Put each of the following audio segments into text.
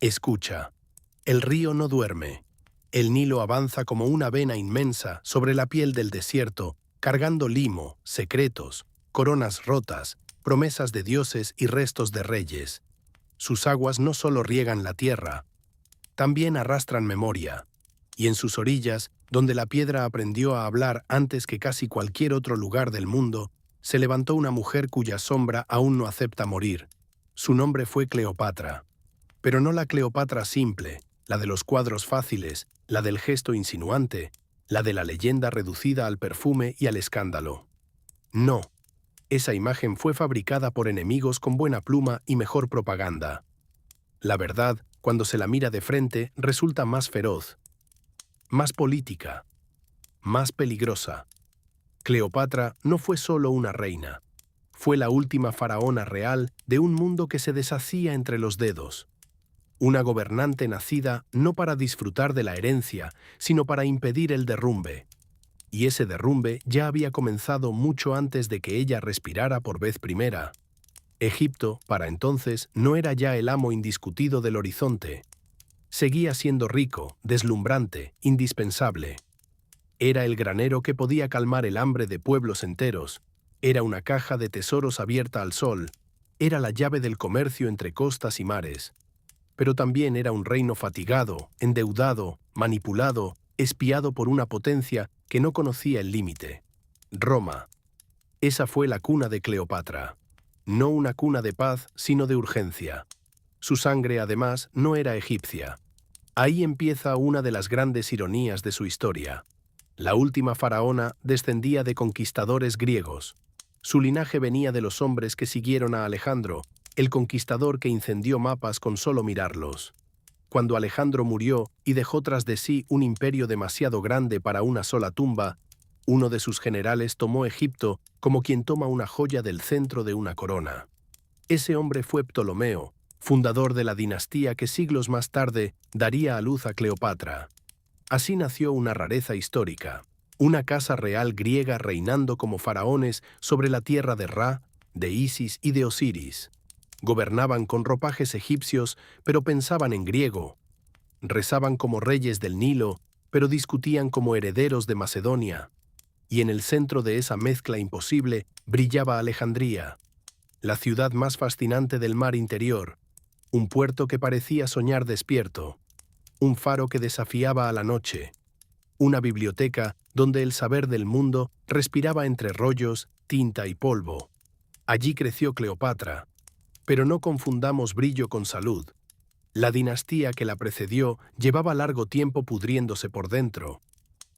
Escucha. El río no duerme. El Nilo avanza como una vena inmensa sobre la piel del desierto, cargando limo, secretos, coronas rotas, promesas de dioses y restos de reyes. Sus aguas no solo riegan la tierra, también arrastran memoria. Y en sus orillas, donde la piedra aprendió a hablar antes que casi cualquier otro lugar del mundo, se levantó una mujer cuya sombra aún no acepta morir. Su nombre fue Cleopatra. Pero no la Cleopatra simple, la de los cuadros fáciles, la del gesto insinuante, la de la leyenda reducida al perfume y al escándalo. No, esa imagen fue fabricada por enemigos con buena pluma y mejor propaganda. La verdad, cuando se la mira de frente, resulta más feroz, más política, más peligrosa. Cleopatra no fue solo una reina, fue la última faraona real de un mundo que se deshacía entre los dedos. Una gobernante nacida no para disfrutar de la herencia, sino para impedir el derrumbe. Y ese derrumbe ya había comenzado mucho antes de que ella respirara por vez primera. Egipto, para entonces, no era ya el amo indiscutido del horizonte. Seguía siendo rico, deslumbrante, indispensable. Era el granero que podía calmar el hambre de pueblos enteros. Era una caja de tesoros abierta al sol. Era la llave del comercio entre costas y mares. Pero también era un reino fatigado, endeudado, manipulado, espiado por una potencia que no conocía el límite. Roma. Esa fue la cuna de Cleopatra. No una cuna de paz, sino de urgencia. Su sangre, además, no era egipcia. Ahí empieza una de las grandes ironías de su historia. La última faraona descendía de conquistadores griegos. Su linaje venía de los hombres que siguieron a Alejandro, el conquistador que incendió mapas con solo mirarlos. Cuando Alejandro murió y dejó tras de sí un imperio demasiado grande para una sola tumba, uno de sus generales tomó Egipto como quien toma una joya del centro de una corona. Ese hombre fue Ptolomeo, fundador de la dinastía que siglos más tarde daría a luz a Cleopatra. Así nació una rareza histórica, una casa real griega reinando como faraones sobre la tierra de Ra, de Isis y de Osiris. Gobernaban con ropajes egipcios, pero pensaban en griego. Rezaban como reyes del Nilo, pero discutían como herederos de Macedonia. Y en el centro de esa mezcla imposible brillaba Alejandría, la ciudad más fascinante del mar interior, un puerto que parecía soñar despierto, un faro que desafiaba a la noche, una biblioteca donde el saber del mundo respiraba entre rollos, tinta y polvo. Allí creció Cleopatra, pero no confundamos brillo con salud. La dinastía que la precedió llevaba largo tiempo pudriéndose por dentro.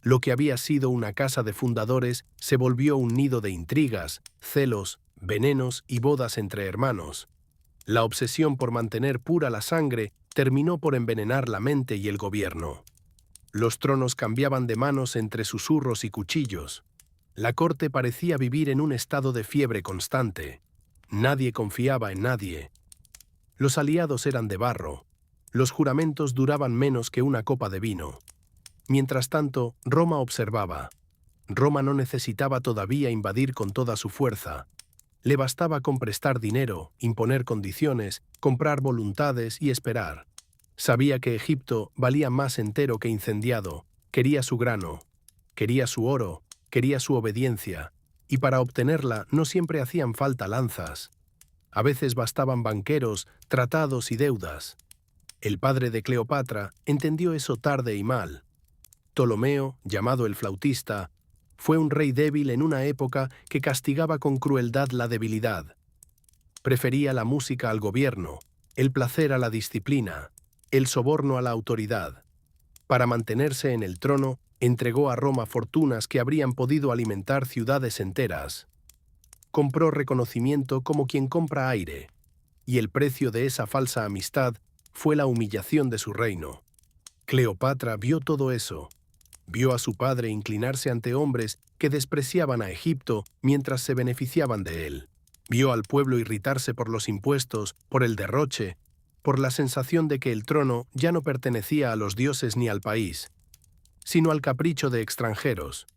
Lo que había sido una casa de fundadores se volvió un nido de intrigas, celos, venenos y bodas entre hermanos. La obsesión por mantener pura la sangre terminó por envenenar la mente y el gobierno. Los tronos cambiaban de manos entre susurros y cuchillos. La corte parecía vivir en un estado de fiebre constante. Nadie confiaba en nadie. Los aliados eran de barro. Los juramentos duraban menos que una copa de vino. Mientras tanto, Roma observaba. Roma no necesitaba todavía invadir con toda su fuerza. Le bastaba con prestar dinero, imponer condiciones, comprar voluntades y esperar. Sabía que Egipto valía más entero que incendiado. Quería su grano, quería su oro, quería su obediencia. Y para obtenerla no siempre hacían falta lanzas. A veces bastaban banqueros, tratados y deudas. El padre de Cleopatra entendió eso tarde y mal. Ptolomeo, llamado el flautista, fue un rey débil en una época que castigaba con crueldad la debilidad. Prefería la música al gobierno, el placer a la disciplina, el soborno a la autoridad. Para mantenerse en el trono, entregó a Roma fortunas que habrían podido alimentar ciudades enteras. Compró reconocimiento como quien compra aire, y el precio de esa falsa amistad fue la humillación de su reino. Cleopatra vio todo eso. Vio a su padre inclinarse ante hombres que despreciaban a Egipto mientras se beneficiaban de él. Vio al pueblo irritarse por los impuestos, por el derroche, por la sensación de que el trono ya no pertenecía a los dioses ni al país, sino al capricho de extranjeros.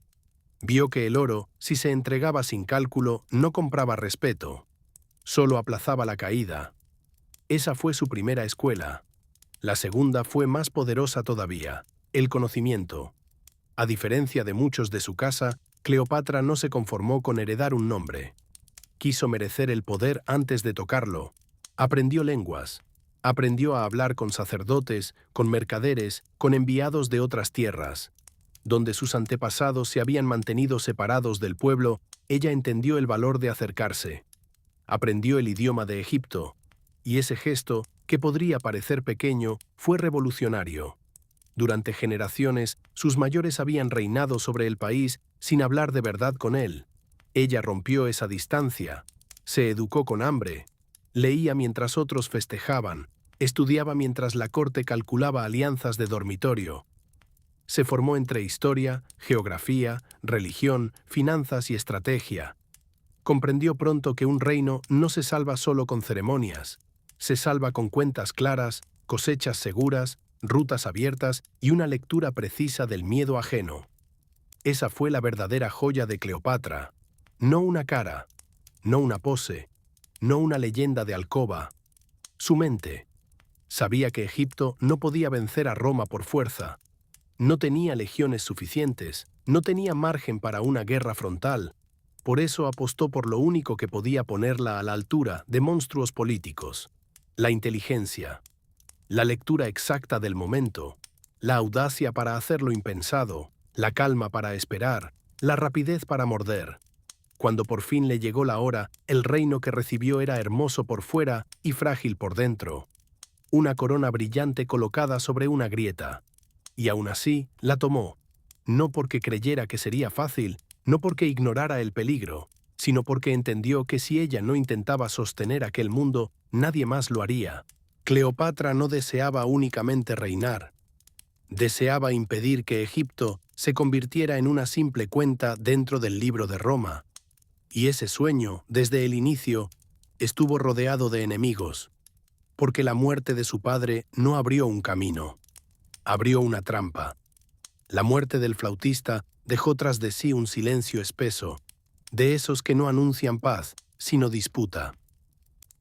Vio que el oro, si se entregaba sin cálculo, no compraba respeto, solo aplazaba la caída. Esa fue su primera escuela. La segunda fue más poderosa todavía, el conocimiento. A diferencia de muchos de su casa, Cleopatra no se conformó con heredar un nombre. Quiso merecer el poder antes de tocarlo. Aprendió lenguas. Aprendió a hablar con sacerdotes, con mercaderes, con enviados de otras tierras. Donde sus antepasados se habían mantenido separados del pueblo, ella entendió el valor de acercarse. Aprendió el idioma de Egipto, y ese gesto, que podría parecer pequeño, fue revolucionario. Durante generaciones, sus mayores habían reinado sobre el país sin hablar de verdad con él. Ella rompió esa distancia. Se educó con hambre. Leía mientras otros festejaban. Estudiaba mientras la corte calculaba alianzas de dormitorio. Se formó entre historia, geografía, religión, finanzas y estrategia. Comprendió pronto que un reino no se salva solo con ceremonias. Se salva con cuentas claras, cosechas seguras, rutas abiertas y una lectura precisa del miedo ajeno. Esa fue la verdadera joya de Cleopatra. No una cara, no una pose, no una leyenda de alcoba. Su mente. Sabía que Egipto no podía vencer a Roma por fuerza. No tenía legiones suficientes, no tenía margen para una guerra frontal. Por eso apostó por lo único que podía ponerla a la altura de monstruos políticos: la inteligencia, la lectura exacta del momento, la audacia para hacer lo impensado, la calma para esperar, la rapidez para morder. Cuando por fin le llegó la hora, el reino que recibió era hermoso por fuera y frágil por dentro. Una corona brillante colocada sobre una grieta. Y aún así, la tomó. No porque creyera que sería fácil, no porque ignorara el peligro, sino porque entendió que si ella no intentaba sostener aquel mundo, nadie más lo haría. Cleopatra no deseaba únicamente reinar. Deseaba impedir que Egipto se convirtiera en una simple cuenta dentro del libro de Roma. Y ese sueño, desde el inicio, estuvo rodeado de enemigos, porque la muerte de su padre no abrió un camino, abrió una trampa. La muerte del flautista dejó tras de sí un silencio espeso, de esos que no anuncian paz, sino disputa.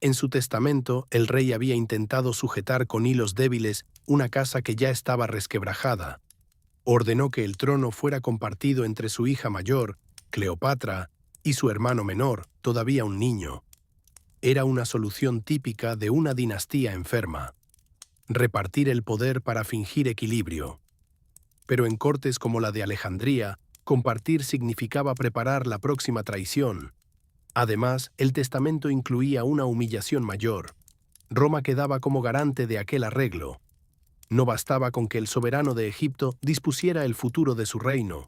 En su testamento, el rey había intentado sujetar con hilos débiles una casa que ya estaba resquebrajada. Ordenó que el trono fuera compartido entre su hija mayor, Cleopatra, y su hermano menor, todavía un niño. Era una solución típica de una dinastía enferma. Repartir el poder para fingir equilibrio. Pero en cortes como la de Alejandría, compartir significaba preparar la próxima traición. Además, el testamento incluía una humillación mayor. Roma quedaba como garante de aquel arreglo. No bastaba con que el soberano de Egipto dispusiera el futuro de su reino.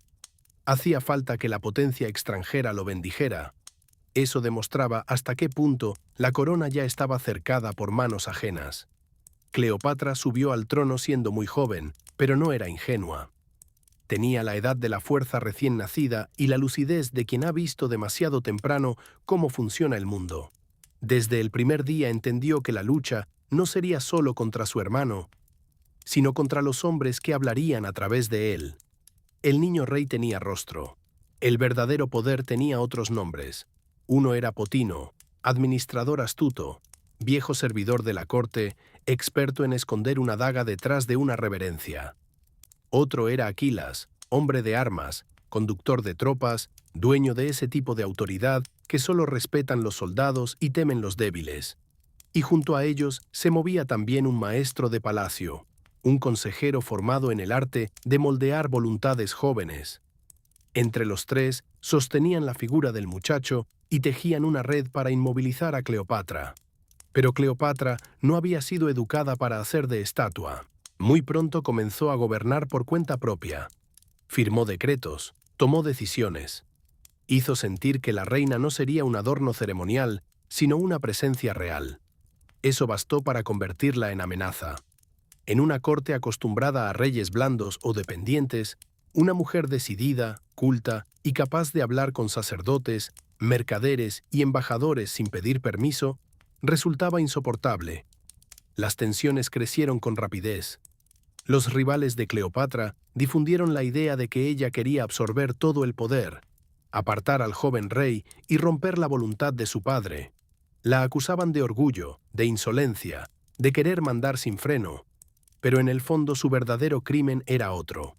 Hacía falta que la potencia extranjera lo bendijera. Eso demostraba hasta qué punto la corona ya estaba cercada por manos ajenas. Cleopatra subió al trono siendo muy joven, pero no era ingenua. Tenía la edad de la fuerza recién nacida y la lucidez de quien ha visto demasiado temprano cómo funciona el mundo. Desde el primer día entendió que la lucha no sería solo contra su hermano, sino contra los hombres que hablarían a través de él. El niño rey tenía rostro. El verdadero poder tenía otros nombres. Uno era Potino, administrador astuto, viejo servidor de la corte, experto en esconder una daga detrás de una reverencia. Otro era Aquilas, hombre de armas, conductor de tropas, dueño de ese tipo de autoridad que solo respetan los soldados y temen los débiles. Y junto a ellos se movía también un maestro de palacio, un consejero formado en el arte de moldear voluntades jóvenes. Entre los tres sostenían la figura del muchacho y tejían una red para inmovilizar a Cleopatra. Pero Cleopatra no había sido educada para hacer de estatua. Muy pronto comenzó a gobernar por cuenta propia. Firmó decretos, tomó decisiones. Hizo sentir que la reina no sería un adorno ceremonial, sino una presencia real. Eso bastó para convertirla en amenaza. En una corte acostumbrada a reyes blandos o dependientes, una mujer decidida, culta y capaz de hablar con sacerdotes, mercaderes y embajadores sin pedir permiso, resultaba insoportable. Las tensiones crecieron con rapidez. Los rivales de Cleopatra difundieron la idea de que ella quería absorber todo el poder, apartar al joven rey y romper la voluntad de su padre. La acusaban de orgullo, de insolencia, de querer mandar sin freno. pero en el fondo su verdadero crimen era otro.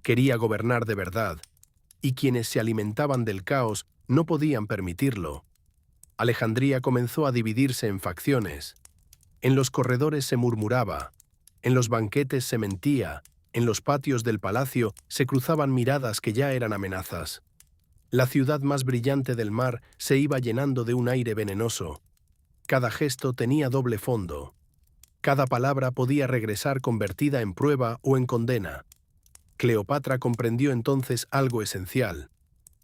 Quería gobernar de verdad, y quienes se alimentaban del caos no podían permitirlo. Alejandría comenzó a dividirse en facciones. En los corredores se murmuraba, en los banquetes se mentía, en los patios del palacio se cruzaban miradas que ya eran amenazas. La ciudad más brillante del mar se iba llenando de un aire venenoso. Cada gesto tenía doble fondo. Cada palabra podía regresar convertida en prueba o en condena. Cleopatra comprendió entonces algo esencial.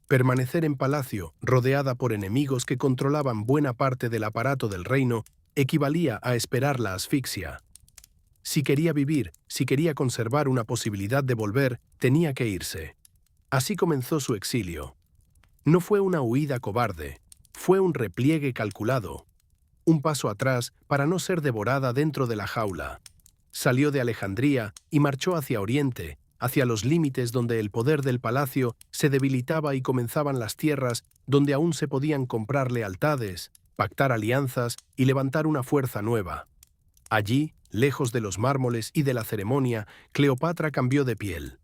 Permanecer en palacio, rodeada por enemigos que controlaban buena parte del aparato del reino, equivalía a esperar la asfixia. Si quería vivir, si quería conservar una posibilidad de volver, tenía que irse. Así comenzó su exilio. No fue una huida cobarde, fue un repliegue calculado. Un paso atrás para no ser devorada dentro de la jaula. Salió de Alejandría y marchó hacia Oriente, hacia los límites donde el poder del palacio se debilitaba y comenzaban las tierras donde aún se podían comprar lealtades, pactar alianzas y levantar una fuerza nueva. Allí, lejos de los mármoles y de la ceremonia, Cleopatra cambió de piel.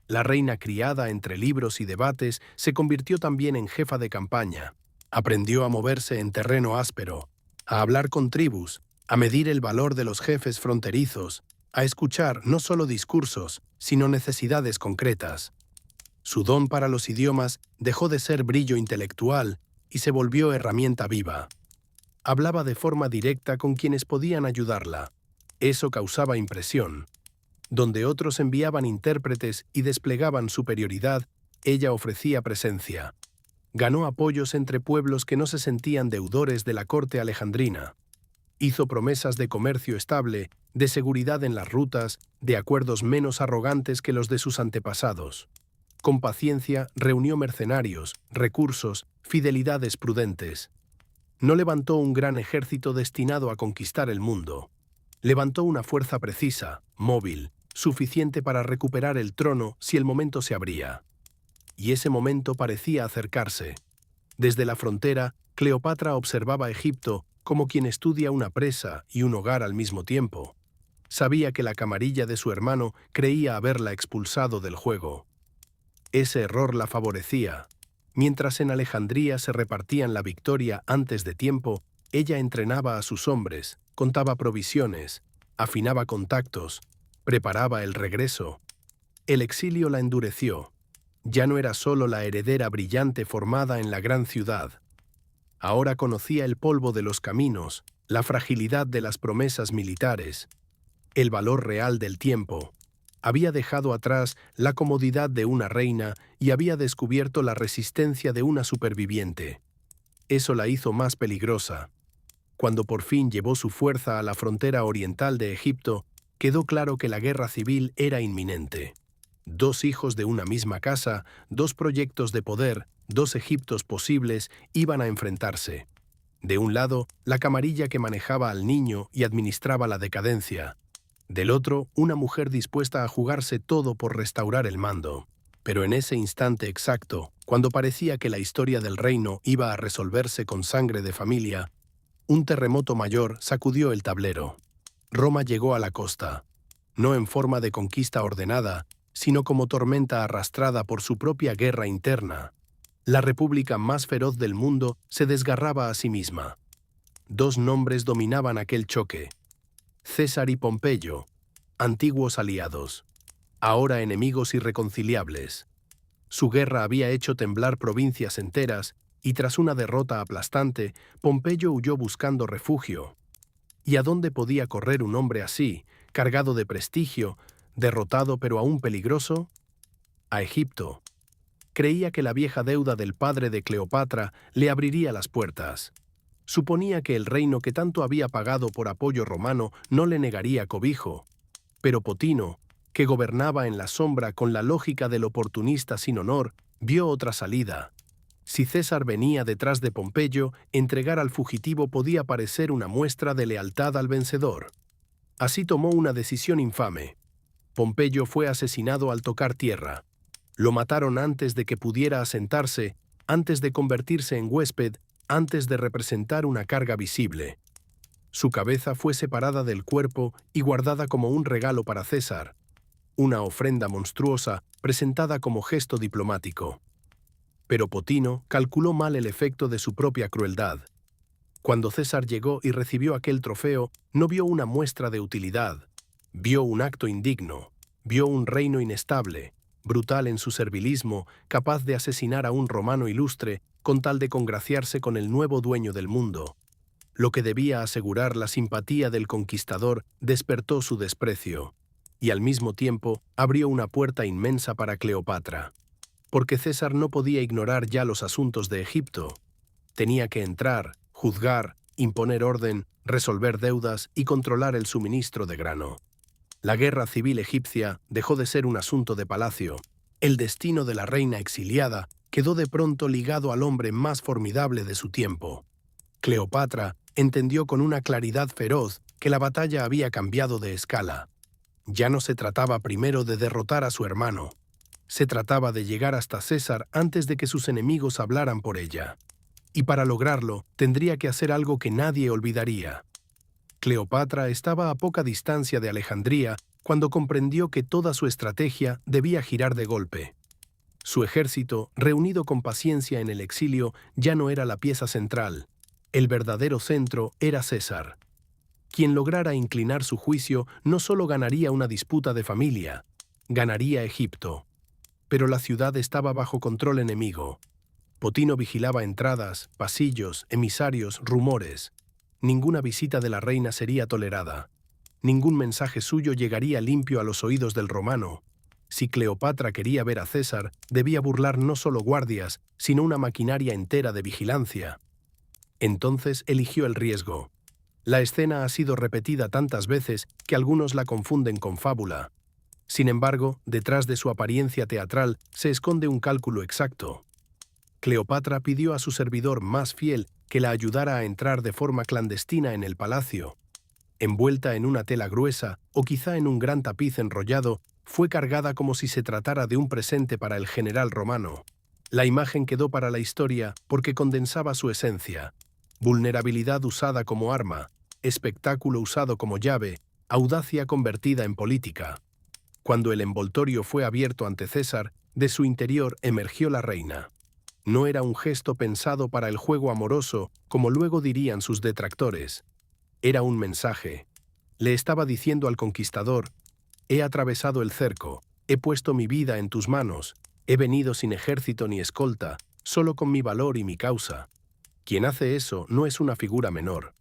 La reina criada entre libros y debates se convirtió también en jefa de campaña. Aprendió a moverse en terreno áspero, a hablar con tribus, a medir el valor de los jefes fronterizos, a escuchar no solo discursos, sino necesidades concretas. Su don para los idiomas dejó de ser brillo intelectual y se volvió herramienta viva. Hablaba de forma directa con quienes podían ayudarla. Eso causaba impresión. Donde otros enviaban intérpretes y desplegaban superioridad, ella ofrecía presencia. Ganó apoyos entre pueblos que no se sentían deudores de la corte alejandrina. Hizo promesas de comercio estable, de seguridad en las rutas, de acuerdos menos arrogantes que los de sus antepasados. Con paciencia reunió mercenarios, recursos, fidelidades prudentes. No levantó un gran ejército destinado a conquistar el mundo. Levantó una fuerza precisa, móvil, suficiente para recuperar el trono si el momento se abría. Y ese momento parecía acercarse. Desde la frontera, Cleopatra observaba Egipto como quien estudia una presa y un hogar al mismo tiempo. Sabía que la camarilla de su hermano creía haberla expulsado del juego. Ese error la favorecía. Mientras en Alejandría se repartían la victoria antes de tiempo, ella entrenaba a sus hombres, contaba provisiones, afinaba contactos, preparaba el regreso. El exilio la endureció. Ya no era solo la heredera brillante formada en la gran ciudad. Ahora conocía el polvo de los caminos, la fragilidad de las promesas militares, el valor real del tiempo. Había dejado atrás la comodidad de una reina y había descubierto la resistencia de una superviviente. Eso la hizo más peligrosa. Cuando por fin llevó su fuerza a la frontera oriental de Egipto, quedó claro que la guerra civil era inminente. Dos hijos de una misma casa, dos proyectos de poder, dos Egiptos posibles iban a enfrentarse. De un lado, la camarilla que manejaba al niño y administraba la decadencia. Del otro, una mujer dispuesta a jugarse todo por restaurar el mando. Pero en ese instante exacto, cuando parecía que la historia del reino iba a resolverse con sangre de familia, un terremoto mayor sacudió el tablero. Roma llegó a la costa, no en forma de conquista ordenada, sino como tormenta arrastrada por su propia guerra interna. La república más feroz del mundo se desgarraba a sí misma. Dos nombres dominaban aquel choque: César y Pompeyo, antiguos aliados, ahora enemigos irreconciliables. Su guerra había hecho temblar provincias enteras, y tras una derrota aplastante, Pompeyo huyó buscando refugio. ¿Y a dónde podía correr un hombre así, cargado de prestigio, derrotado pero aún peligroso? A Egipto. Creía que la vieja deuda del padre de Cleopatra le abriría las puertas. Suponía que el reino que tanto había pagado por apoyo romano no le negaría cobijo. Pero Potino, que gobernaba en la sombra con la lógica del oportunista sin honor, vio otra salida. Si César venía detrás de Pompeyo, entregar al fugitivo podía parecer una muestra de lealtad al vencedor. Así tomó una decisión infame. Pompeyo fue asesinado al tocar tierra. Lo mataron antes de que pudiera asentarse, antes de convertirse en huésped, antes de representar una carga visible. Su cabeza fue separada del cuerpo y guardada como un regalo para César, una ofrenda monstruosa presentada como gesto diplomático. Pero Potino calculó mal el efecto de su propia crueldad. Cuando César llegó y recibió aquel trofeo, no vio una muestra de utilidad, vio un acto indigno, vio un reino inestable, brutal en su servilismo, capaz de asesinar a un romano ilustre con tal de congraciarse con el nuevo dueño del mundo. Lo que debía asegurar la simpatía del conquistador despertó su desprecio, y al mismo tiempo abrió una puerta inmensa para Cleopatra. Porque César no podía ignorar ya los asuntos de Egipto. Tenía que entrar, juzgar, imponer orden, resolver deudas y controlar el suministro de grano. La guerra civil egipcia dejó de ser un asunto de palacio. El destino de la reina exiliada quedó de pronto ligado al hombre más formidable de su tiempo. Cleopatra entendió con una claridad feroz que la batalla había cambiado de escala. Ya no se trataba primero de derrotar a su hermano. Se trataba de llegar hasta César antes de que sus enemigos hablaran por ella. Y para lograrlo, tendría que hacer algo que nadie olvidaría. Cleopatra estaba a poca distancia de Alejandría cuando comprendió que toda su estrategia debía girar de golpe. Su ejército, reunido con paciencia en el exilio, ya no era la pieza central. El verdadero centro era César. Quien lograra inclinar su juicio no solo ganaría una disputa de familia, ganaría Egipto. Pero la ciudad estaba bajo control enemigo. Potino vigilaba entradas, pasillos, emisarios, rumores. Ninguna visita de la reina sería tolerada. Ningún mensaje suyo llegaría limpio a los oídos del romano. Si Cleopatra quería ver a César, debía burlar no solo guardias, sino una maquinaria entera de vigilancia. Entonces eligió el riesgo. La escena ha sido repetida tantas veces que algunos la confunden con fábula. Sin embargo, detrás de su apariencia teatral se esconde un cálculo exacto. Cleopatra pidió a su servidor más fiel que la ayudara a entrar de forma clandestina en el palacio. Envuelta en una tela gruesa o quizá en un gran tapiz enrollado, fue cargada como si se tratara de un presente para el general romano. La imagen quedó para la historia porque condensaba su esencia: vulnerabilidad usada como arma, espectáculo usado como llave, audacia convertida en política. Cuando el envoltorio fue abierto ante César, de su interior emergió la reina. No era un gesto pensado para el juego amoroso, como luego dirían sus detractores. Era un mensaje. Le estaba diciendo al conquistador: he atravesado el cerco, he puesto mi vida en tus manos, he venido sin ejército ni escolta, solo con mi valor y mi causa. Quien hace eso no es una figura menor.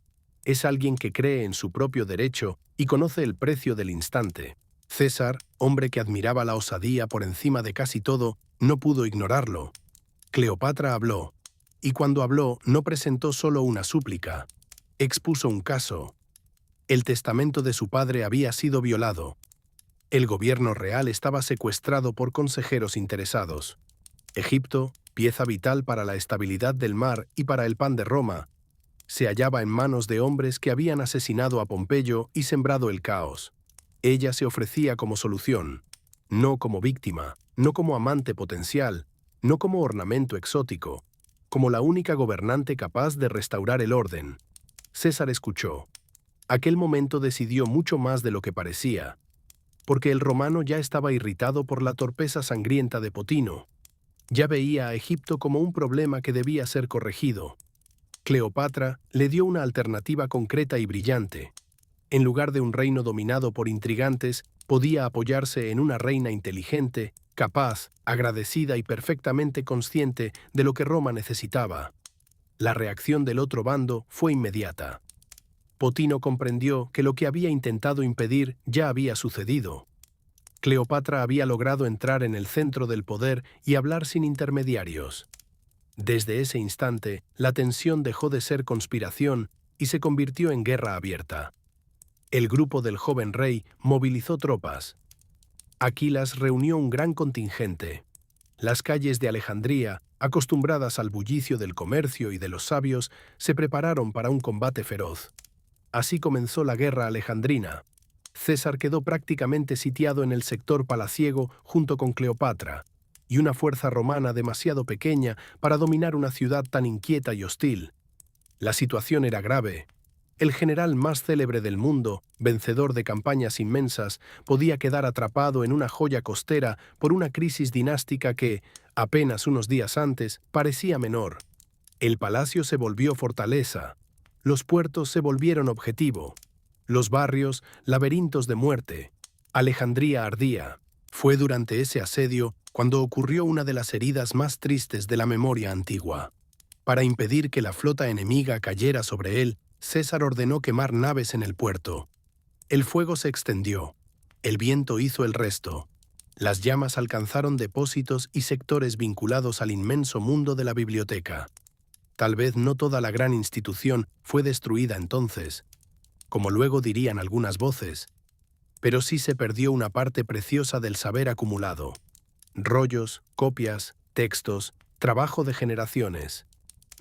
Es alguien que cree en su propio derecho y conoce el precio del instante. César, hombre que admiraba la osadía por encima de casi todo, no pudo ignorarlo. Cleopatra habló, y cuando habló no presentó solo una súplica. Expuso un caso. El testamento de su padre había sido violado. El gobierno real estaba secuestrado por consejeros interesados. Egipto, pieza vital para la estabilidad del mar y para el pan de Roma, se hallaba en manos de hombres que habían asesinado a Pompeyo y sembrado el caos. Ella se ofrecía como solución, no como víctima, no como amante potencial, no como ornamento exótico, como la única gobernante capaz de restaurar el orden. César escuchó. Aquel momento decidió mucho más de lo que parecía, porque el romano ya estaba irritado por la torpeza sangrienta de Potino. Ya veía a Egipto como un problema que debía ser corregido. Cleopatra le dio una alternativa concreta y brillante. En lugar de un reino dominado por intrigantes, podía apoyarse en una reina inteligente, capaz, agradecida y perfectamente consciente de lo que Roma necesitaba. La reacción del otro bando fue inmediata. Potino comprendió que lo que había intentado impedir ya había sucedido. Cleopatra había logrado entrar en el centro del poder y hablar sin intermediarios. Desde ese instante, la tensión dejó de ser conspiración y se convirtió en guerra abierta. El grupo del joven rey movilizó tropas. Aquilas reunió un gran contingente. Las calles de Alejandría, acostumbradas al bullicio del comercio y de los sabios, se prepararon para un combate feroz. Así comenzó la guerra alejandrina. César quedó prácticamente sitiado en el sector palaciego junto con Cleopatra, y una fuerza romana demasiado pequeña para dominar una ciudad tan inquieta y hostil. La situación era grave. el general más célebre del mundo, vencedor de campañas inmensas, podía quedar atrapado en una joya costera por una crisis dinástica que, apenas unos días antes, parecía menor. El palacio se volvió fortaleza. Los puertos se volvieron objetivo. Los barrios, laberintos de muerte. Alejandría ardía. Fue durante ese asedio cuando ocurrió una de las heridas más tristes de la memoria antigua. Para impedir que la flota enemiga cayera sobre él, César ordenó quemar naves en el puerto. El fuego se extendió. El viento hizo el resto. Las llamas alcanzaron depósitos y sectores vinculados al inmenso mundo de la biblioteca. Tal vez no toda la gran institución fue destruida entonces, como luego dirían algunas voces, pero sí se perdió una parte preciosa del saber acumulado. Rollos, copias, textos, trabajo de generaciones.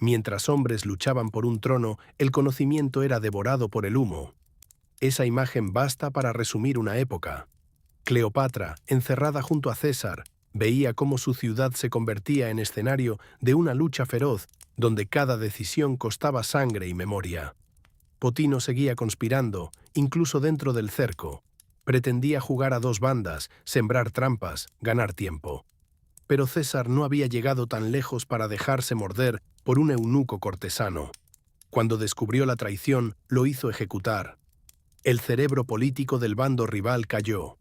Mientras hombres luchaban por un trono, el conocimiento era devorado por el humo. Esa imagen basta para resumir una época. Cleopatra, encerrada junto a César, veía cómo su ciudad se convertía en escenario de una lucha feroz, donde cada decisión costaba sangre y memoria. Potino seguía conspirando, incluso dentro del cerco. Pretendía jugar a dos bandas, sembrar trampas, ganar tiempo. Pero César no había llegado tan lejos para dejarse morder por un eunuco cortesano. Cuando descubrió la traición, lo hizo ejecutar. El cerebro político del bando rival cayó.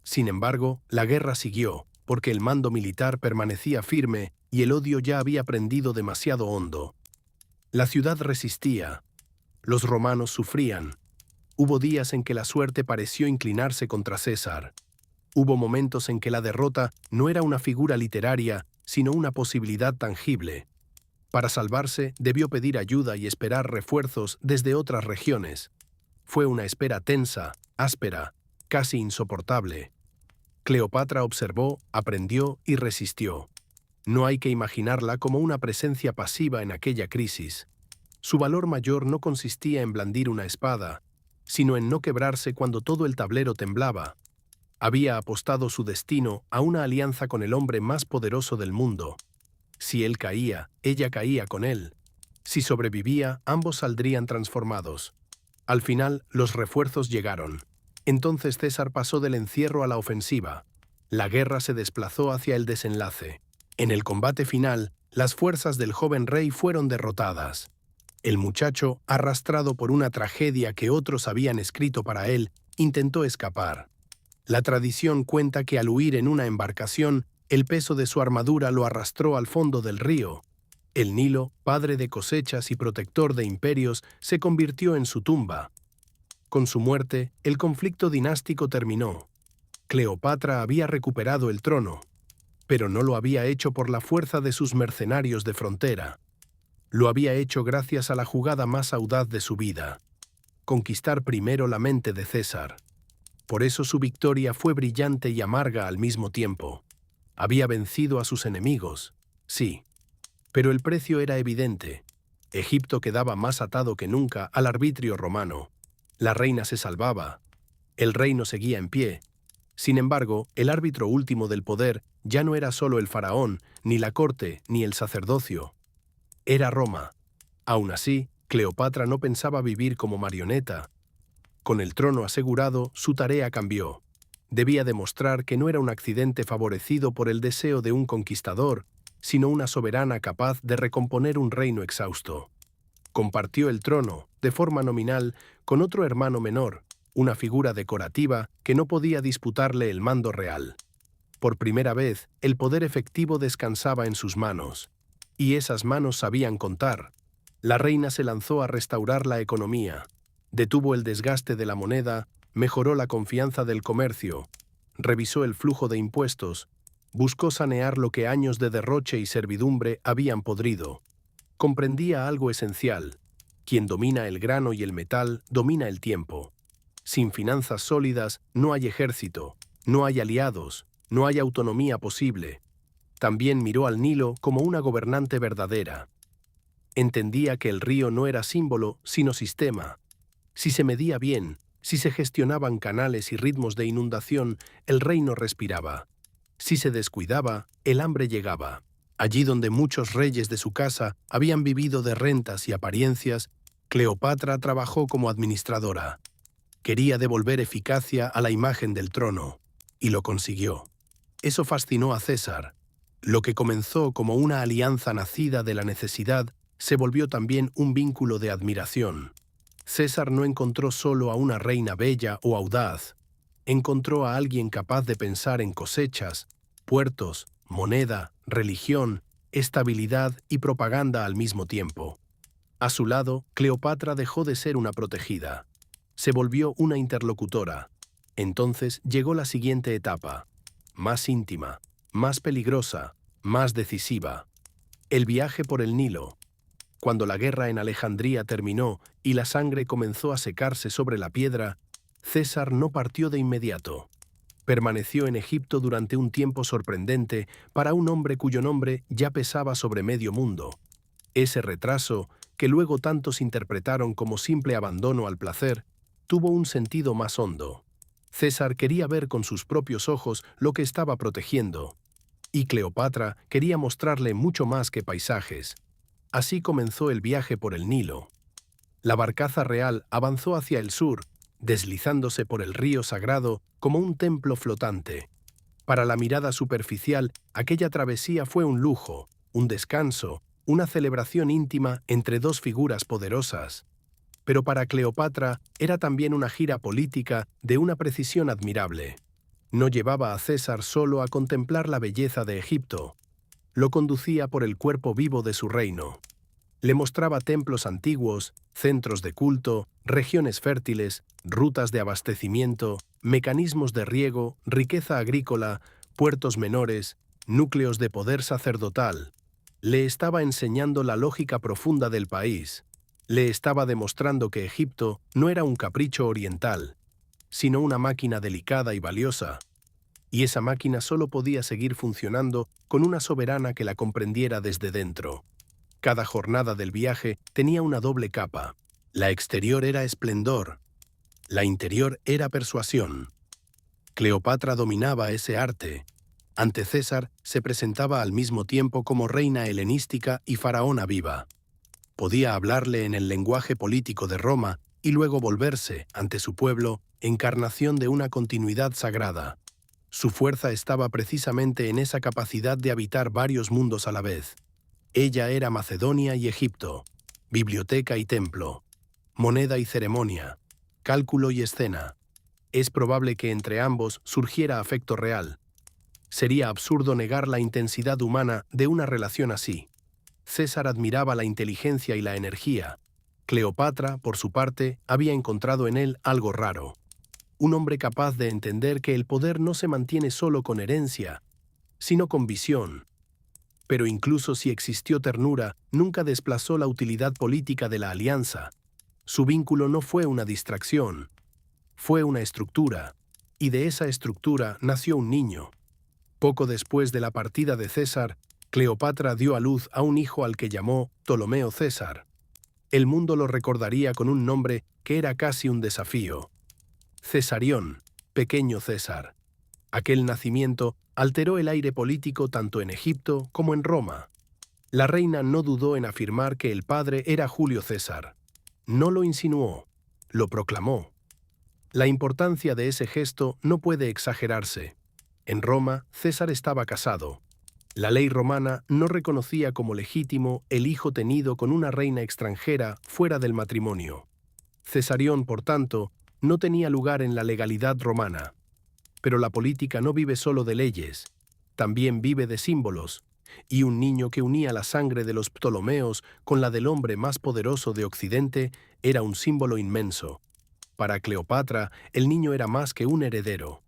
Sin embargo, la guerra siguió, porque el mando militar permanecía firme y el odio ya había prendido demasiado hondo. La ciudad resistía. Los romanos sufrían. Hubo días en que la suerte pareció inclinarse contra César. Hubo momentos en que la derrota no era una figura literaria, sino una posibilidad tangible. Para salvarse, debió pedir ayuda y esperar refuerzos desde otras regiones. Fue una espera tensa, áspera, casi insoportable. Cleopatra observó, aprendió y resistió. No hay que imaginarla como una presencia pasiva en aquella crisis. Su valor mayor no consistía en blandir una espada, sino en no quebrarse cuando todo el tablero temblaba. Había apostado su destino a una alianza con el hombre más poderoso del mundo. Si él caía, ella caía con él. Si sobrevivía, ambos saldrían transformados. Al final, los refuerzos llegaron. Entonces César pasó del encierro a la ofensiva. La guerra se desplazó hacia el desenlace. En el combate final, las fuerzas del joven rey fueron derrotadas. El muchacho, arrastrado por una tragedia que otros habían escrito para él, intentó escapar. La tradición cuenta que al huir en una embarcación, el peso de su armadura lo arrastró al fondo del río. El Nilo, padre de cosechas y protector de imperios, se convirtió en su tumba. Con su muerte, el conflicto dinástico terminó. Cleopatra había recuperado el trono, pero no lo había hecho por la fuerza de sus mercenarios de frontera. Lo había hecho gracias a la jugada más audaz de su vida: conquistar primero la mente de César. Por eso su victoria fue brillante y amarga al mismo tiempo. Había vencido a sus enemigos, sí, pero el precio era evidente. Egipto quedaba más atado que nunca al arbitrio romano. La reina se salvaba. El reino seguía en pie. Sin embargo, el árbitro último del poder ya no era solo el faraón, ni la corte, ni el sacerdocio. Era Roma. Aún así, Cleopatra no pensaba vivir como marioneta. Con el trono asegurado, su tarea cambió. Debía demostrar que no era un accidente favorecido por el deseo de un conquistador, sino una soberana capaz de recomponer un reino exhausto. Compartió el trono, de forma nominal, con otro hermano menor, una figura decorativa que no podía disputarle el mando real. Por primera vez, el poder efectivo descansaba en sus manos. Y esas manos sabían contar. La reina se lanzó a restaurar la economía. Detuvo el desgaste de la moneda, mejoró la confianza del comercio, revisó el flujo de impuestos, buscó sanear lo que años de derroche y servidumbre habían podrido. Comprendía algo esencial: quien domina el grano y el metal, domina el tiempo. Sin finanzas sólidas no hay ejército, no hay aliados, no hay autonomía posible. También miró al Nilo como una gobernante verdadera. Entendía que el río no era símbolo, sino sistema. Si se medía bien, si se gestionaban canales y ritmos de inundación, el reino respiraba. Si se descuidaba, el hambre llegaba. Allí donde muchos reyes de su casa habían vivido de rentas y apariencias, Cleopatra trabajó como administradora. Quería devolver eficacia a la imagen del trono, y lo consiguió. Eso fascinó a César. Lo que comenzó como una alianza nacida de la necesidad se volvió también un vínculo de admiración. César no encontró solo a una reina bella o audaz, encontró a alguien capaz de pensar en cosechas, puertos, moneda, religión, estabilidad y propaganda al mismo tiempo. A su lado, Cleopatra dejó de ser una protegida. Se volvió una interlocutora. Entonces llegó la siguiente etapa, más íntima, más peligrosa, más decisiva. El viaje por el Nilo. Cuando la guerra en Alejandría terminó y la sangre comenzó a secarse sobre la piedra, César no partió de inmediato. Permaneció en Egipto durante un tiempo sorprendente para un hombre cuyo nombre ya pesaba sobre medio mundo. Ese retraso, que luego tantos interpretaron como simple abandono al placer, tuvo un sentido más hondo. César quería ver con sus propios ojos lo que estaba protegiendo, y Cleopatra quería mostrarle mucho más que paisajes. Así comenzó el viaje por el Nilo. La barcaza real avanzó hacia el sur, deslizándose por el río sagrado como un templo flotante. Para la mirada superficial, aquella travesía fue un lujo, un descanso, una celebración íntima entre dos figuras poderosas. Pero para Cleopatra era también una gira política de una precisión admirable. No llevaba a César solo a contemplar la belleza de Egipto. Lo conducía por el cuerpo vivo de su reino. Le mostraba templos antiguos, centros de culto, regiones fértiles, rutas de abastecimiento, mecanismos de riego, riqueza agrícola, puertos menores, núcleos de poder sacerdotal. Le estaba enseñando la lógica profunda del país. Le estaba demostrando que Egipto no era un capricho oriental, sino una máquina delicada y valiosa. Y esa máquina solo podía seguir funcionando con una soberana que la comprendiera desde dentro. Cada jornada del viaje tenía una doble capa. La exterior era esplendor, la interior era persuasión. Cleopatra dominaba ese arte. Ante César se presentaba al mismo tiempo como reina helenística y faraona viva. Podía hablarle en el lenguaje político de Roma y luego volverse, ante su pueblo, encarnación de una continuidad sagrada. Su fuerza estaba precisamente en esa capacidad de habitar varios mundos a la vez. Ella era Macedonia y Egipto, biblioteca y templo, moneda y ceremonia, cálculo y escena. Es probable que entre ambos surgiera afecto real. Sería absurdo negar la intensidad humana de una relación así. César admiraba la inteligencia y la energía. Cleopatra, por su parte, había encontrado en él algo raro. Un hombre capaz de entender que el poder no se mantiene solo con herencia, sino con visión. Pero incluso si existió ternura, nunca desplazó la utilidad política de la alianza. Su vínculo no fue una distracción, fue una estructura, y de esa estructura nació un niño. Poco después de la partida de César, Cleopatra dio a luz a un hijo al que llamó Ptolomeo César. El mundo lo recordaría con un nombre que era casi un desafío. Cesarión, pequeño César. Aquel nacimiento alteró el aire político tanto en Egipto como en Roma. La reina no dudó en afirmar que el padre era Julio César. No lo insinuó, lo proclamó. La importancia de ese gesto no puede exagerarse. En Roma, César estaba casado. La ley romana no reconocía como legítimo el hijo tenido con una reina extranjera fuera del matrimonio. Cesarión, por tanto, no tenía lugar en la legalidad romana. Pero la política no vive solo de leyes, también vive de símbolos, y un niño que unía la sangre de los Ptolomeos con la del hombre más poderoso de Occidente era un símbolo inmenso. Para Cleopatra, el niño era más que un heredero.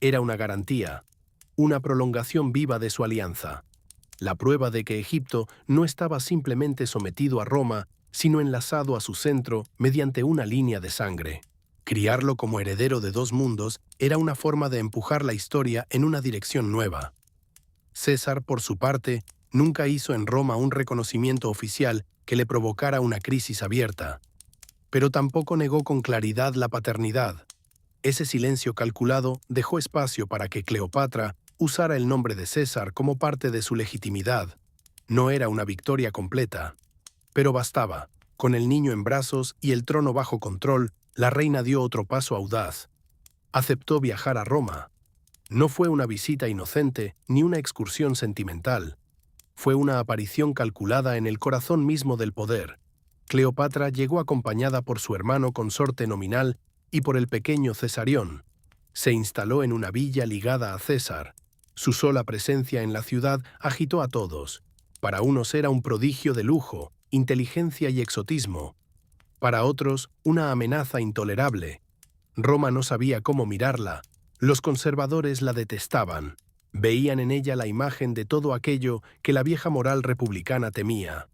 Era una garantía, una prolongación viva de su alianza. La prueba de que Egipto no estaba simplemente sometido a Roma, sino enlazado a su centro mediante una línea de sangre. Criarlo como heredero de dos mundos era una forma de empujar la historia en una dirección nueva. César, por su parte, nunca hizo en Roma un reconocimiento oficial que le provocara una crisis abierta. Pero tampoco negó con claridad la paternidad. Ese silencio calculado dejó espacio para que Cleopatra usara el nombre de César como parte de su legitimidad. No era una victoria completa, pero bastaba. Con el niño en brazos y el trono bajo control, la reina dio otro paso audaz. Aceptó viajar a Roma. No fue una visita inocente ni una excursión sentimental. Fue una aparición calculada en el corazón mismo del poder. Cleopatra llegó acompañada por su hermano consorte nominal y por el pequeño Cesarión. Se instaló en una villa ligada a César. Su sola presencia en la ciudad agitó a todos. Para unos era un prodigio de lujo, inteligencia y exotismo. Para otros, una amenaza intolerable. Roma no sabía cómo mirarla. Los conservadores la detestaban. Veían en ella la imagen de todo aquello que la vieja moral republicana temía.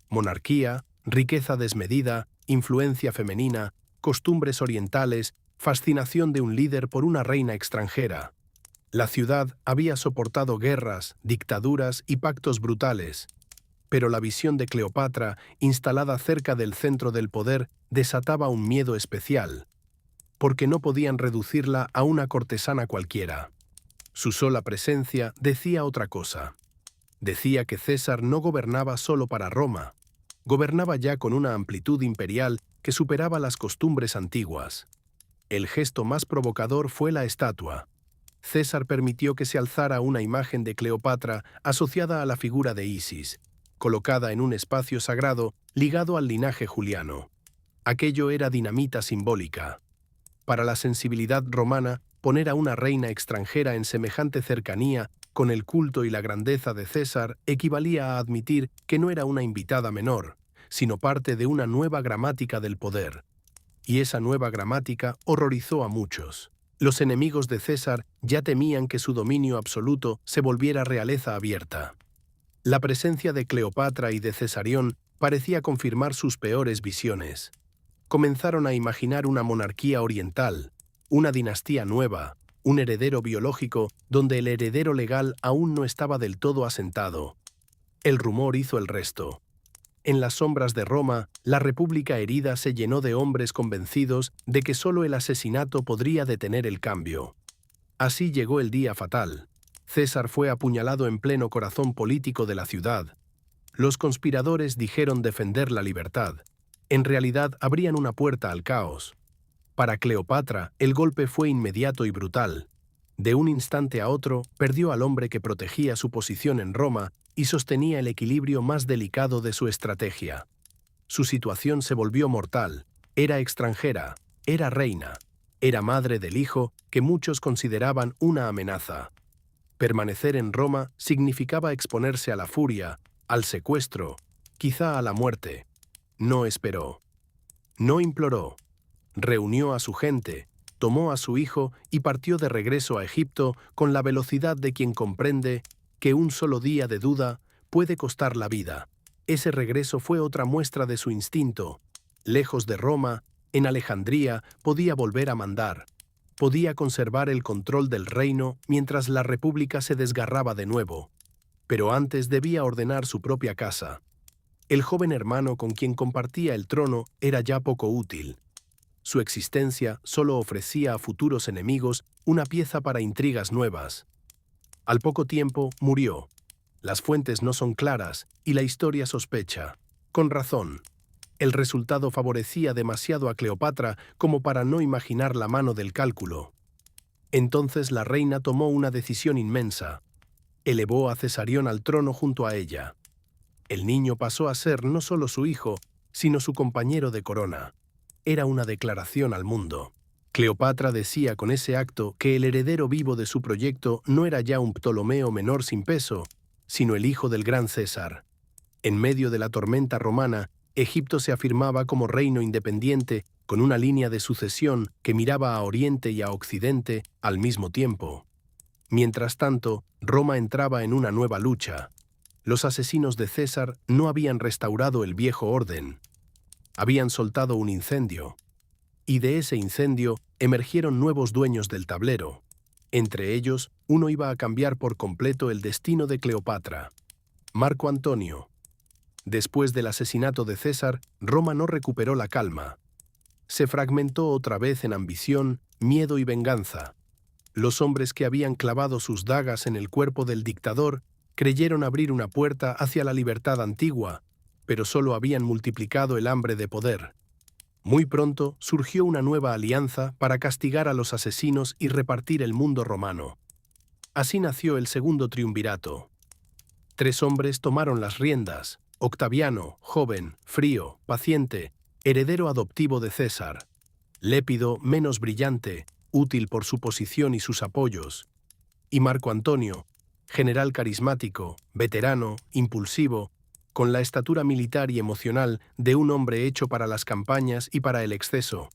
Monarquía, riqueza desmedida, influencia femenina, costumbres orientales, fascinación de un líder por una reina extranjera. La ciudad había soportado guerras, dictaduras y pactos brutales, pero la visión de Cleopatra, instalada cerca del centro del poder, desataba un miedo especial, porque no podían reducirla a una cortesana cualquiera. Su sola presencia decía otra cosa. Decía que César no gobernaba solo para Roma, gobernaba ya con una amplitud imperial que superaba las costumbres antiguas. El gesto más provocador fue la estatua. César permitió que se alzara una imagen de Cleopatra asociada a la figura de Isis, colocada en un espacio sagrado ligado al linaje juliano. Aquello era dinamita simbólica. Para la sensibilidad romana, poner a una reina extranjera en semejante cercanía con el culto y la grandeza de César equivalía a admitir que no era una invitada menor, sino parte de una nueva gramática del poder. Y esa nueva gramática horrorizó a muchos. Los enemigos de César ya temían que su dominio absoluto se volviera realeza abierta. La presencia de Cleopatra y de Cesarión parecía confirmar sus peores visiones. Comenzaron a imaginar una monarquía oriental, una dinastía nueva, un heredero biológico donde el heredero legal aún no estaba del todo asentado. El rumor hizo el resto. En las sombras de Roma, la república herida se llenó de hombres convencidos de que solo el asesinato podría detener el cambio. Así llegó el día fatal. César fue apuñalado en pleno corazón político de la ciudad. Los conspiradores dijeron defender la libertad. En realidad abrían una puerta al caos. Para Cleopatra, el golpe fue inmediato y brutal. De un instante a otro, perdió al hombre que protegía su posición en Roma y sostenía el equilibrio más delicado de su estrategia. Su situación se volvió mortal. Era extranjera, era reina, era madre del hijo que muchos consideraban una amenaza. Permanecer en Roma significaba exponerse a la furia, al secuestro, quizá a la muerte. No esperó. No imploró. Reunió a su gente, tomó a su hijo y partió de regreso a Egipto con la velocidad de quien comprende que un solo día de duda puede costar la vida. Ese regreso fue otra muestra de su instinto. Lejos de Roma, en Alejandría, podía volver a mandar. Podía conservar el control del reino mientras la república se desgarraba de nuevo. Pero antes debía ordenar su propia casa. El joven hermano con quien compartía el trono era ya poco útil. Su existencia solo ofrecía a futuros enemigos una pieza para intrigas nuevas. Al poco tiempo murió. Las fuentes no son claras y la historia sospecha. Con razón. El resultado favorecía demasiado a Cleopatra como para no imaginar la mano del cálculo. Entonces la reina tomó una decisión inmensa. Elevó a Cesarión al trono junto a ella. El niño pasó a ser no solo su hijo, sino su compañero de corona. Era una declaración al mundo. Cleopatra decía con ese acto que el heredero vivo de su proyecto no era ya un Ptolomeo menor sin peso, sino el hijo del gran César. En medio de la tormenta romana, Egipto se afirmaba como reino independiente con una línea de sucesión que miraba a Oriente y a Occidente al mismo tiempo. Mientras tanto, Roma entraba en una nueva lucha. Los asesinos de César no habían restaurado el viejo orden. Habían soltado un incendio. Y de ese incendio emergieron nuevos dueños del tablero. Entre ellos, uno iba a cambiar por completo el destino de Cleopatra. Marco Antonio. Después del asesinato de César, Roma no recuperó la calma. Se fragmentó otra vez en ambición, miedo y venganza. Los hombres que habían clavado sus dagas en el cuerpo del dictador creyeron abrir una puerta hacia la libertad antigua, pero solo habían multiplicado el hambre de poder. Muy pronto surgió una nueva alianza para castigar a los asesinos y repartir el mundo romano. Así nació el segundo triunvirato. 3 hombres tomaron las riendas: Octaviano, joven, frío, paciente, heredero adoptivo de César; Lépido, menos brillante, útil por su posición y sus apoyos; y Marco Antonio, general carismático, veterano, impulsivo, con la estatura militar y emocional de un hombre hecho para las campañas y para el exceso.